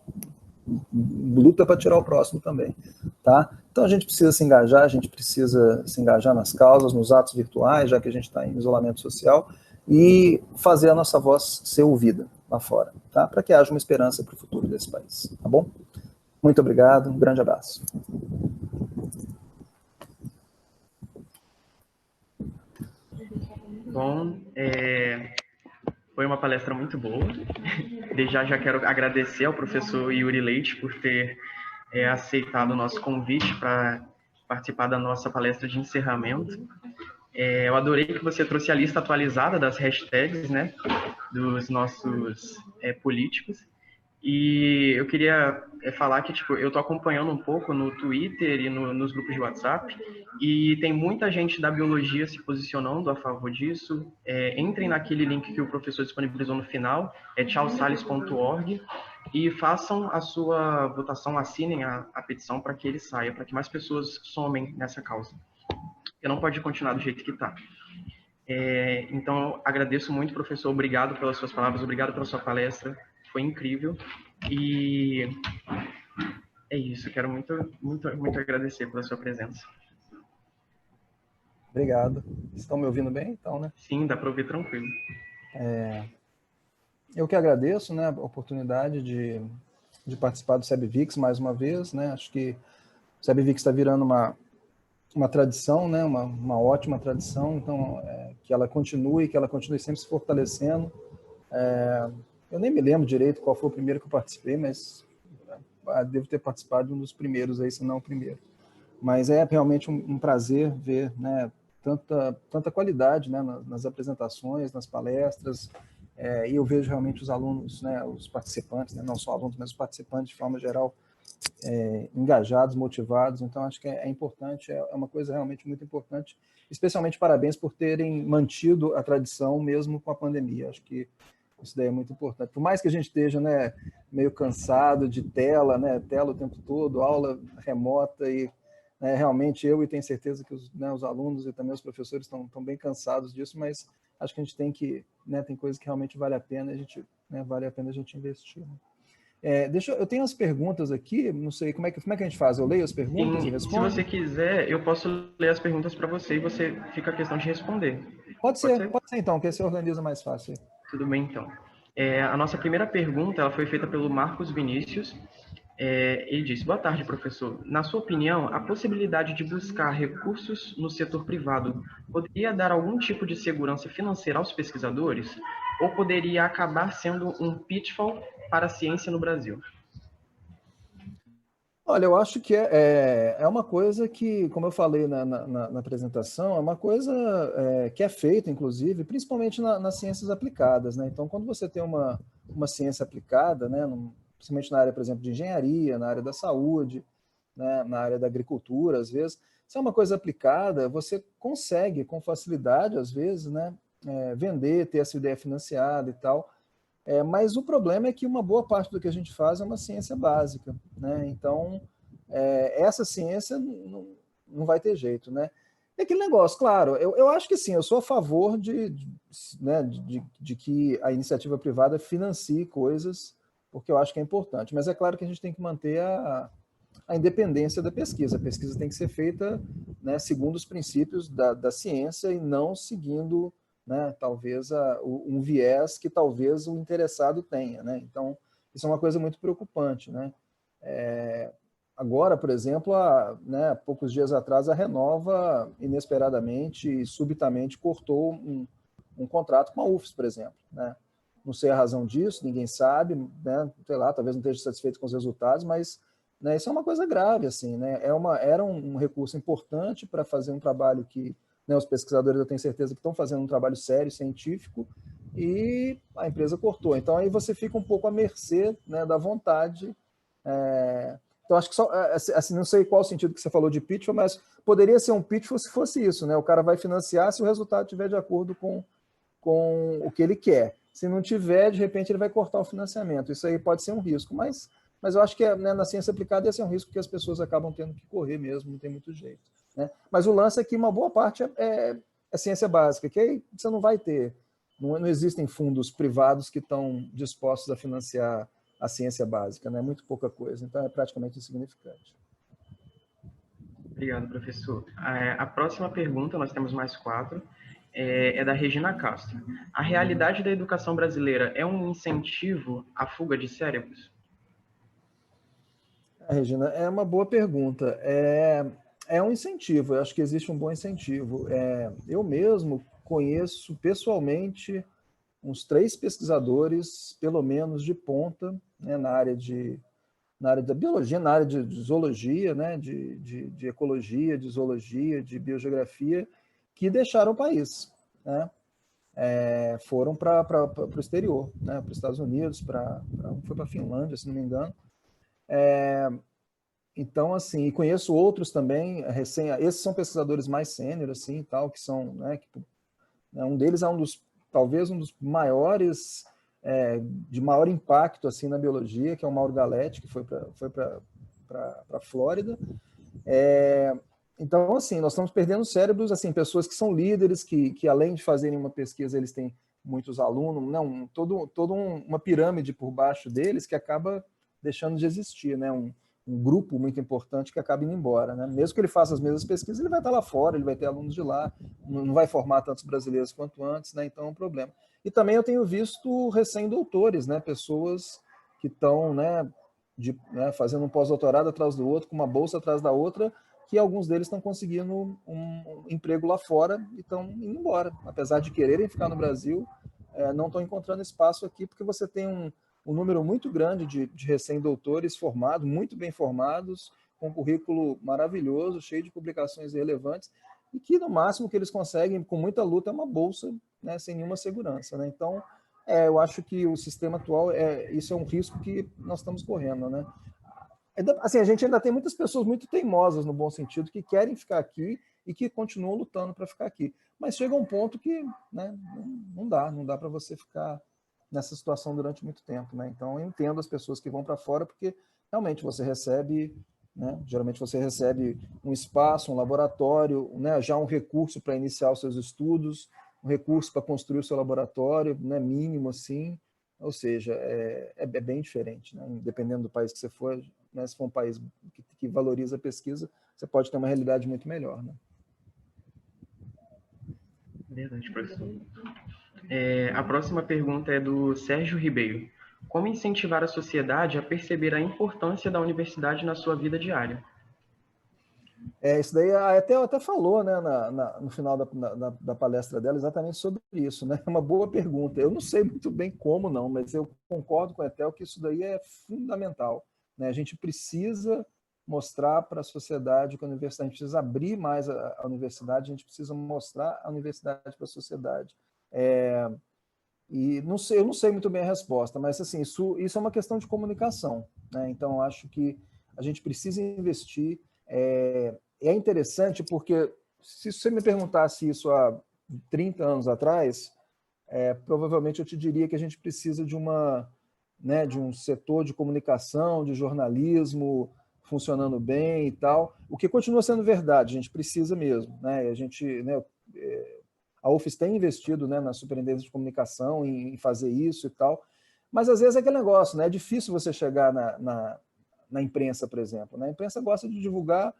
luta para tirar o próximo também, tá? Então a gente precisa se engajar nas causas, nos atos virtuais, já que a gente está em isolamento social, e fazer a nossa voz ser ouvida lá fora, tá? Para que haja uma esperança para o futuro desse país, tá bom? Muito obrigado, um grande abraço.
Bom, foi uma palestra muito boa. Desde já quero agradecer ao professor Yuri Leite por ter aceitado o nosso convite para participar da nossa palestra de encerramento. Eu adorei que você trouxe a lista atualizada das hashtags, né, dos nossos políticos. E eu queria falar que, tipo, eu estou acompanhando um pouco no Twitter e nos grupos de WhatsApp, e tem muita gente da biologia se posicionando a favor disso. Entrem naquele link que o professor disponibilizou no final, tchausales.org, e façam a sua votação, assinem a petição para que ele saia, para que mais pessoas somem nessa causa. Porque não pode continuar do jeito que está. Então, agradeço muito, professor. Obrigado pelas suas palavras, obrigado pela sua palestra. Foi incrível. E é isso. Quero muito, muito, muito agradecer pela sua presença.
Obrigado. Estão me ouvindo bem, então, né?
Sim, dá para ouvir tranquilo.
Eu que agradeço, né, a oportunidade de participar do SebVix mais uma vez, né? Acho que o SebVix está virando uma tradição, né? Uma ótima tradição, então que ela continue sempre se fortalecendo. Eu nem me lembro direito qual foi o primeiro que eu participei, mas devo ter participado de um dos primeiros aí, se não o primeiro. Mas é realmente um prazer ver, né, tanta qualidade, né, nas apresentações, nas palestras, e eu vejo realmente os alunos, né, os participantes, né, não só alunos, mas os participantes de forma geral, engajados, motivados. Então, acho que é importante, é uma coisa realmente muito importante. Especialmente parabéns por terem mantido a tradição mesmo com a pandemia. Acho que isso daí é muito importante. Por mais que a gente esteja, né, meio cansado de tela, né, tela o tempo todo, aula remota e realmente eu, e tenho certeza que os alunos e também os professores estão bem cansados disso, mas acho que a gente tem que, né, tem coisas que realmente vale a pena a gente investir. Eu tenho as perguntas aqui, não sei como é que a gente faz. Eu leio as perguntas e respondo?
Se você quiser, eu posso ler as perguntas para você e você fica a questão de responder.
Pode ser então, que aí você organiza mais fácil.
Tudo bem, então. A nossa primeira pergunta ela foi feita pelo Marcos Vinícius. Ele disse: boa tarde, professor. Na sua opinião, a possibilidade de buscar recursos no setor privado poderia dar algum tipo de segurança financeira aos pesquisadores? Ou poderia acabar sendo um pitfall para a ciência no Brasil?
Olha, eu acho que é uma coisa que, como eu falei na apresentação, é uma coisa que é feita, inclusive, principalmente nas ciências aplicadas, né? Então, quando você tem uma ciência aplicada, né, principalmente na área, por exemplo, de engenharia, na área da saúde, né, na área da agricultura, às vezes, se é uma coisa aplicada, você consegue, com facilidade, às vezes, né, vender, ter essa ideia financiada e tal. Mas o problema é que uma boa parte do que a gente faz é uma ciência básica, né? Então, essa ciência não vai ter jeito, né? É aquele negócio, claro, eu acho que sim, eu sou a favor de que a iniciativa privada financie coisas, porque eu acho que é importante, mas é claro que a gente tem que manter a independência da pesquisa. A pesquisa tem que ser feita, né, segundo os princípios da ciência e não seguindo, né, talvez um viés que talvez o interessado tenha, né? Então, isso é uma coisa muito preocupante, né? Agora, por exemplo, né, poucos dias atrás, a Renova, inesperadamente e subitamente, cortou um contrato com a UFES, por exemplo, né? Não sei a razão disso, ninguém sabe, né? Sei lá, talvez não esteja satisfeito com os resultados, mas, né, isso é uma coisa grave, assim, né? Era um recurso importante para fazer um trabalho que, né, os pesquisadores, eu tenho certeza que estão fazendo um trabalho sério, científico, e a empresa cortou. Então, aí você fica um pouco à mercê, né, da vontade. Então, acho que assim, não sei qual o sentido que você falou de pitch, mas poderia ser um pitch se fosse isso, né? O cara vai financiar se o resultado estiver de acordo com o que ele quer. Se não tiver, de repente ele vai cortar o financiamento. Isso aí pode ser um risco, mas eu acho que, né, na ciência aplicada esse é um risco que as pessoas acabam tendo que correr mesmo, não tem muito jeito, né? Mas o lance é que uma boa parte é ciência básica, que aí você não vai ter, não existem fundos privados que estão dispostos a financiar a ciência básica, né? Muito pouca coisa, então é praticamente insignificante.
Obrigado, professor. A próxima pergunta, nós temos mais 4, é da Regina Castro. A realidade da educação brasileira é um incentivo à fuga de cérebros?
Regina, é uma boa pergunta. É um incentivo, eu acho que existe um bom incentivo. Eu mesmo conheço pessoalmente uns 3 pesquisadores, pelo menos de ponta, né, na área da biologia, na área de zoologia, né, de ecologia, de zoologia, de biogeografia, que deixaram o país, né? Foram para o exterior, né, para os Estados Unidos, foi para a Finlândia, se não me engano. Então, assim, e conheço outros também, esses são pesquisadores mais sênior, assim, tal, que são, né, um deles é talvez um dos maiores, de maior impacto, assim, na biologia, que é o Mauro Galetti, que foi para a Flórida. Então, assim, nós estamos perdendo cérebros, assim, pessoas que são líderes, que além de fazerem uma pesquisa, eles têm muitos alunos, não, toda uma pirâmide por baixo deles que acaba deixando de existir, né? Um grupo muito importante que acaba indo embora, né? Mesmo que ele faça as mesmas pesquisas, ele vai estar lá fora, ele vai ter alunos de lá, não vai formar tantos brasileiros quanto antes, né? Então é um problema. E também eu tenho visto recém-doutores, né? Pessoas que estão, né, fazendo um pós-doutorado atrás do outro, com uma bolsa atrás da outra, que alguns deles estão conseguindo um emprego lá fora e estão indo embora. Apesar de quererem ficar no Brasil, não estão encontrando espaço aqui, porque você tem um número muito grande de recém-doutores formados, muito bem formados, com um currículo maravilhoso, cheio de publicações relevantes, e que no máximo que eles conseguem, com muita luta, é uma bolsa, né, sem nenhuma segurança, né? Então, eu acho que o sistema atual, isso é um risco que nós estamos correndo, né? Assim, a gente ainda tem muitas pessoas muito teimosas, no bom sentido, que querem ficar aqui e que continuam lutando para ficar aqui. Mas chega um ponto que, né, não dá para você ficar nessa situação durante muito tempo, né? Então eu entendo as pessoas que vão para fora, porque realmente você recebe, né, geralmente você recebe um espaço, um laboratório, né, já um recurso para iniciar os seus estudos, um recurso para construir o seu laboratório, né, mínimo assim, ou seja, é bem diferente, né? Dependendo do país que você for, né, se for um país que valoriza a pesquisa, você pode ter uma realidade muito melhor, né?
Verdade, professor. A próxima pergunta é do Sérgio Ribeiro. Como incentivar a sociedade a perceber a importância da universidade na sua vida diária?
Isso daí a Etel até falou, né, no final da palestra dela exatamente sobre isso, né? É uma boa pergunta. Eu não sei muito bem como não, mas eu concordo com a Etel que isso daí é fundamental, né? A gente precisa mostrar para a sociedade que a universidade, a gente precisa abrir mais a universidade, a gente precisa mostrar a universidade para a sociedade. E não sei, eu não sei muito bem a resposta, mas assim, isso é uma questão de comunicação, né? Então, eu acho que a gente precisa investir. É interessante porque, se você me perguntasse isso há 30 anos atrás, provavelmente eu te diria que a gente precisa de um setor de comunicação, de jornalismo funcionando bem e tal, o que continua sendo verdade, a gente precisa mesmo, né? A gente, né, a UFES tem investido, né, na Superintendência de Comunicação em fazer isso e tal, mas às vezes é aquele negócio, né? É difícil você chegar na imprensa, por exemplo, né? A imprensa gosta de divulgar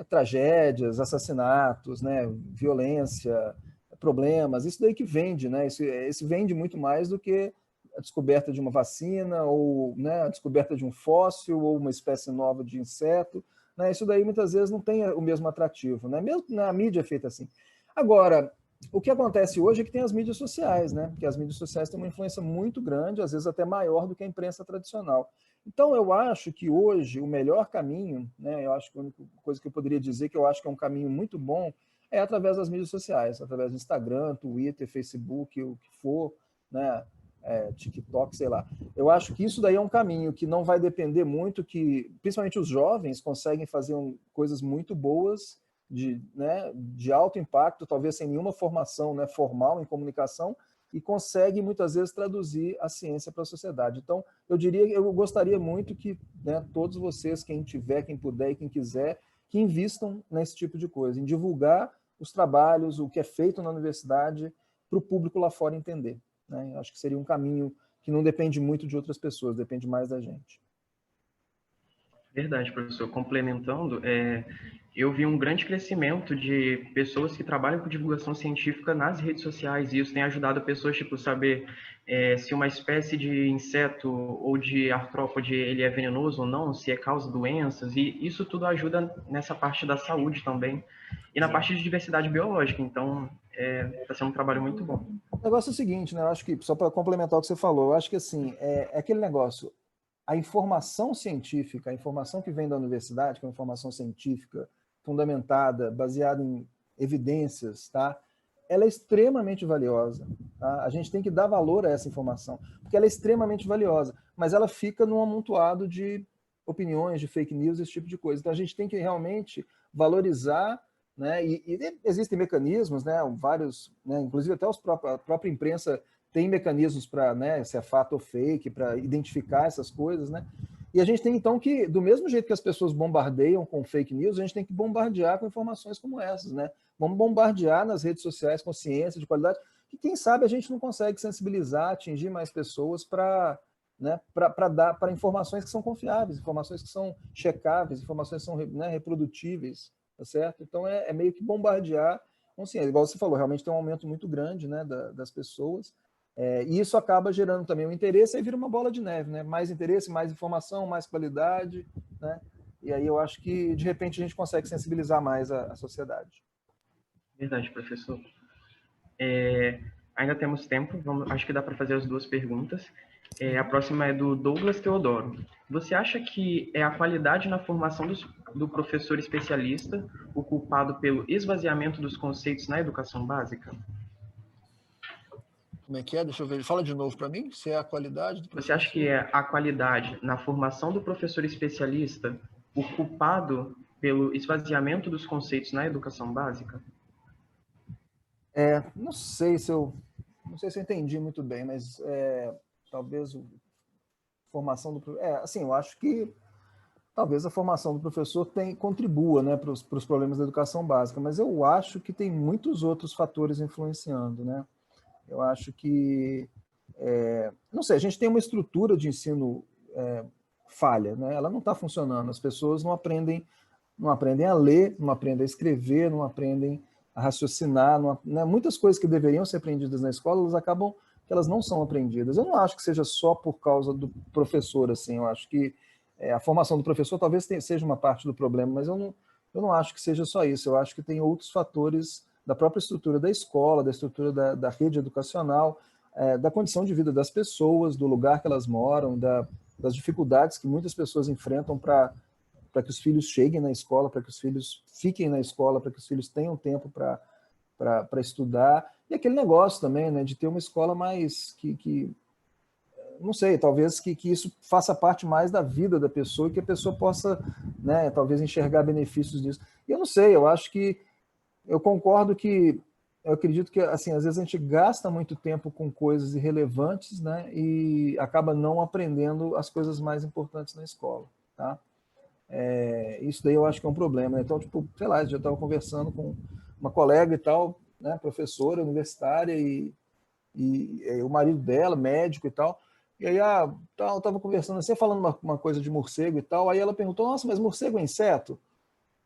tragédias, assassinatos, né, violência, problemas, isso daí que vende, né? Isso vende muito mais do que a descoberta de uma vacina ou, né, a descoberta de um fóssil ou uma espécie nova de inseto, né? Isso daí muitas vezes não tem o mesmo atrativo, né? Mesmo na mídia é feita assim. Agora, o que acontece hoje é que tem as mídias sociais, né? Porque as mídias sociais têm uma influência muito grande, às vezes até maior do que a imprensa tradicional. Então, eu acho que hoje o melhor caminho, né, eu acho que a única coisa que eu poderia dizer que eu acho que é um caminho muito bom é através das mídias sociais, através do Instagram, Twitter, Facebook, o que for, né, TikTok, sei lá. Eu acho que isso daí é um caminho que não vai depender muito, que principalmente os jovens conseguem fazer coisas muito boas, de alto impacto, talvez sem nenhuma formação, né, formal em comunicação, e consegue muitas vezes traduzir a ciência para a sociedade. Então, eu gostaria muito que, né, todos vocês, quem tiver, quem puder e quem quiser, que invistam nesse tipo de coisa, em divulgar os trabalhos, o que é feito na universidade, para o público lá fora entender, né? Acho que seria um caminho que não depende muito de outras pessoas, depende mais da gente.
Verdade, professor. Complementando, eu vi um grande crescimento de pessoas que trabalham com divulgação científica nas redes sociais, e isso tem ajudado pessoas, tipo, saber se uma espécie de inseto ou de artrópode ele é venenoso ou não, se causa doenças, e isso tudo ajuda nessa parte da saúde também, e na parte de diversidade biológica. Então, está sendo um trabalho muito bom.
O negócio é o seguinte, né? Eu acho que, só para complementar o que você falou, eu acho que assim, é aquele negócio, a informação científica, a informação que vem da universidade, que é uma informação científica fundamentada, baseada em evidências, tá? Ela é extremamente valiosa. Tá? A gente tem que dar valor a essa informação, porque ela é extremamente valiosa, mas ela fica num amontoado de opiniões, de fake news, esse tipo de coisa. Então a gente tem que realmente valorizar, né? E existem mecanismos, né? Vários, né? Inclusive até a própria imprensa tem mecanismos para, né, se é fato ou fake, para identificar essas coisas, né? E a gente tem, então, que, do mesmo jeito que as pessoas bombardeiam com fake news, a gente tem que bombardear com informações como essas, né? Vamos bombardear nas redes sociais com ciência de qualidade, que quem sabe a gente não consegue sensibilizar, atingir mais pessoas para, né, dar para informações que são confiáveis, informações que são checáveis, informações que são, né, reprodutíveis, tá certo? Então é meio que bombardear com ciência. Igual você falou, realmente tem um aumento muito grande, né, das pessoas. E isso acaba gerando também o interesse, aí vira uma bola de neve, né? Mais interesse, mais informação, mais qualidade, né? E aí eu acho que, de repente, a gente consegue sensibilizar mais a sociedade.
Verdade, professor. Ainda temos tempo, acho que dá para fazer as duas perguntas. A próxima é do Douglas Teodoro. Você acha que é a qualidade na formação do professor especialista o culpado pelo esvaziamento dos conceitos na educação básica?
Como é que é? Deixa eu ver. Fala de novo para mim, se é a qualidade do professor.
Você acha que é a qualidade na formação do professor especialista o culpado pelo esvaziamento dos conceitos na educação básica?
Não sei se eu entendi muito bem, mas talvez a formação do assim, eu acho que talvez a formação do professor contribua, né, para os problemas da educação básica, mas eu acho que tem muitos outros fatores influenciando, né? Eu acho que, não sei, a gente tem uma estrutura de ensino falha, né? Ela não está funcionando, as pessoas não aprendem a ler, não aprendem a escrever, não aprendem a raciocinar, né? Muitas coisas que deveriam ser aprendidas na escola, elas acabam que elas não são aprendidas. Eu não acho que seja só por causa do professor, assim, eu acho que a formação do professor talvez seja uma parte do problema, mas eu não acho que seja só isso, eu acho que tem outros fatores da própria estrutura da escola, da estrutura da rede educacional, da condição de vida das pessoas, do lugar que elas moram, das dificuldades que muitas pessoas enfrentam para que os filhos cheguem na escola, para que os filhos fiquem na escola, para que os filhos tenham tempo para estudar. E aquele negócio também, né, de ter uma escola mais que não sei, talvez que isso faça parte mais da vida da pessoa e que a pessoa possa, né, talvez enxergar benefícios disso. E eu não sei, eu concordo que eu acredito que, assim, às vezes a gente gasta muito tempo com coisas irrelevantes, né, e acaba não aprendendo as coisas mais importantes na escola, tá? Isso daí eu acho que é um problema, né? Então, tipo, sei lá, eu já estava conversando com uma colega e tal, né, professora universitária e o marido dela, médico e tal, e aí eu estava conversando assim, falando uma coisa de morcego e tal, aí ela perguntou, nossa, mas morcego é inseto?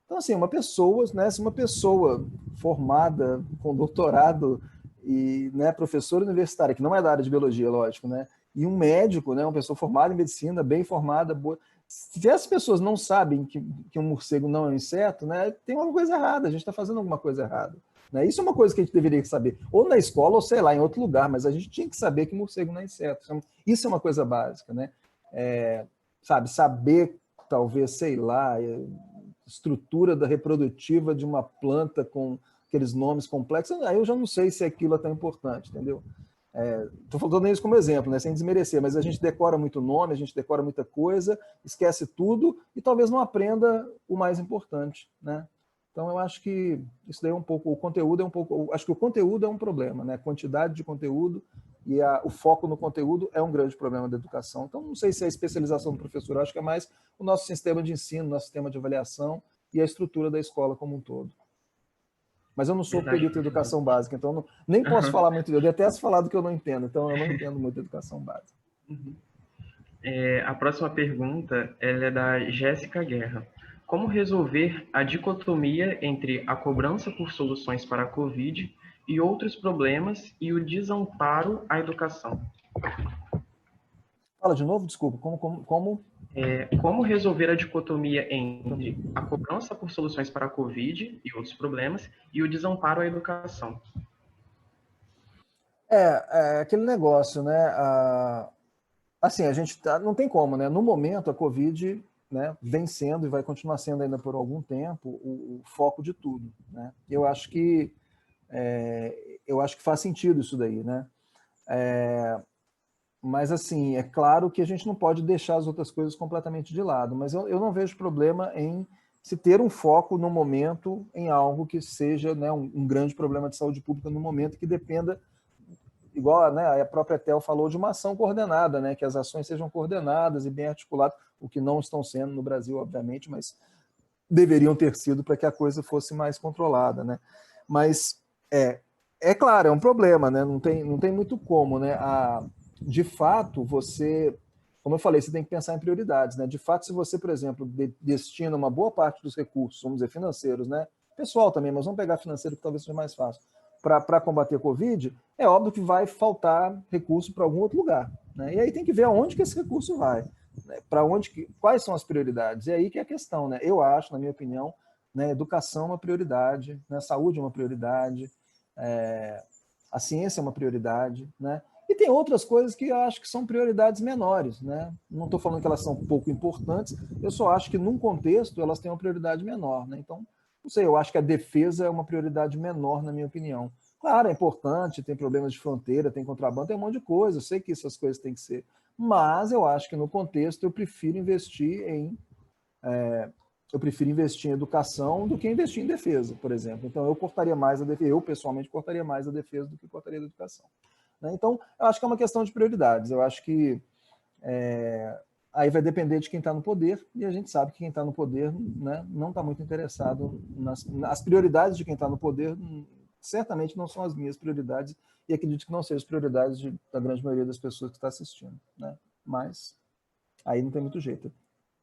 Então, assim, uma pessoa, né, se uma pessoa formada com doutorado e, né, professora universitária, que não é da área de biologia, lógico, né, e um médico, né, uma pessoa formada em medicina, bem formada, boa, se as pessoas não sabem que um morcego não é um inseto, né, tem alguma coisa errada, a gente está fazendo alguma coisa errada. Né? Isso é uma coisa que a gente deveria saber, ou na escola, ou sei lá, em outro lugar, mas a gente tinha que saber que morcego não é inseto. Isso é uma coisa básica, né? Sabe, saber, talvez, sei lá, estrutura da reprodutiva de uma planta com aqueles nomes complexos, aí eu já não sei se aquilo é tão importante, entendeu? Estou falando isso como exemplo, né, sem desmerecer, mas a gente decora muito nome, a gente decora muita coisa, esquece tudo e talvez não aprenda o mais importante, né? Então eu acho que isso daí é um pouco, o conteúdo é um pouco, acho que o conteúdo é um problema, né? A quantidade de conteúdo e o foco no conteúdo é um grande problema da educação. Então não sei se é a especialização do professor, acho que é mais o nosso sistema de ensino, nosso sistema de avaliação e a estrutura da escola como um todo. Mas eu não sou perito em educação básica, então nem posso falar muito. Eu detesto falar do que eu não entendo, então eu não entendo muito de educação básica.
A próxima pergunta ela é da Jéssica Guerra. Como resolver a dicotomia entre a cobrança por soluções para a Covid e outros problemas e o desamparo à educação?
Fala de novo, desculpa.
Como resolver a dicotomia entre a cobrança por soluções para a Covid e outros problemas e o desamparo à educação?
Aquele negócio, né? Assim, a gente não tem como, né? No momento, a Covid, né, vem sendo e vai continuar sendo ainda por algum tempo o foco de tudo, né? Eu acho que faz sentido isso daí, né? Mas, assim, é claro que a gente não pode deixar as outras coisas completamente de lado, mas eu não vejo problema em se ter um foco no momento em algo que seja, né, um grande problema de saúde pública no momento que dependa, igual, né, a própria Tel falou, de uma ação coordenada, né, que as ações sejam coordenadas e bem articuladas, o que não estão sendo no Brasil, obviamente, mas deveriam ter sido para que a coisa fosse mais controlada, né? Mas claro, é um problema, né? Não tem muito como, né? De fato, como eu falei, você tem que pensar em prioridades, né? De fato, se você, por exemplo, destina uma boa parte dos recursos, vamos dizer, financeiros, né? Pessoal também, mas vamos pegar financeiro que talvez seja mais fácil, para combater a Covid, é óbvio que vai faltar recurso para algum outro lugar, né? E aí tem que ver aonde que esse recurso vai, né? Quais são as prioridades? E aí que é a questão, né? Eu acho, na minha opinião, né, educação é uma prioridade, né? Saúde é uma prioridade, a ciência é uma prioridade, né? E tem outras coisas que eu acho que são prioridades menores, né? Não estou falando que elas são pouco importantes, eu só acho que num contexto elas têm uma prioridade menor, né? Então, não sei, eu acho que a defesa é uma prioridade menor, na minha opinião. Claro, é importante, tem problemas de fronteira, tem contrabando, tem um monte de coisa, eu sei que essas coisas têm que ser, mas eu acho que no contexto eu prefiro investir em educação do que investir em defesa, por exemplo. Então eu cortaria mais a defesa, eu pessoalmente cortaria mais a defesa do que cortaria a educação. Né? Então eu acho que é uma questão de prioridades, eu acho que aí vai depender de quem está no poder, e a gente sabe que quem está no poder, né, não está muito interessado nas prioridades de quem está no poder, certamente não são as minhas prioridades, e acredito que não sejam as prioridades da grande maioria das pessoas que está assistindo. Né? Mas aí não tem muito jeito.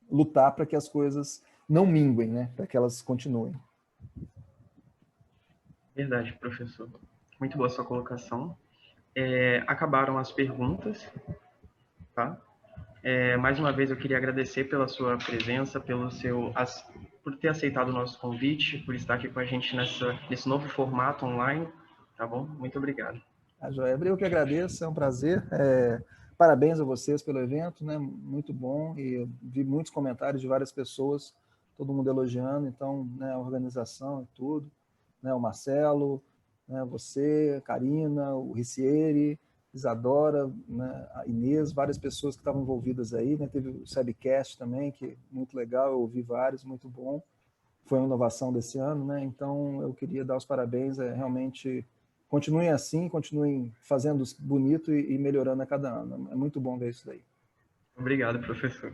Lutar para que as coisas não minguem, né, para que elas continuem.
Verdade, professor. Muito boa sua colocação. Acabaram as perguntas, tá? Mais uma vez eu queria agradecer pela sua presença, por ter aceitado o nosso convite, por estar aqui com a gente nesse novo formato online, tá bom? Muito obrigado.
Joia, eu que agradeço, é um prazer. Parabéns a vocês pelo evento, né? Muito bom, e vi muitos comentários de várias pessoas, todo mundo elogiando, então, né, a organização e tudo, né, o Marcelo, né, você, a Karina, o Ricieri, Isadora, né, a Inês, várias pessoas que estavam envolvidas aí, né, teve o Sebcast também, que é muito legal, eu ouvi vários, muito bom, foi uma inovação desse ano, né, então eu queria dar os parabéns, realmente continuem assim, continuem fazendo bonito e melhorando a cada ano, é muito bom ver isso daí.
Obrigado, professor.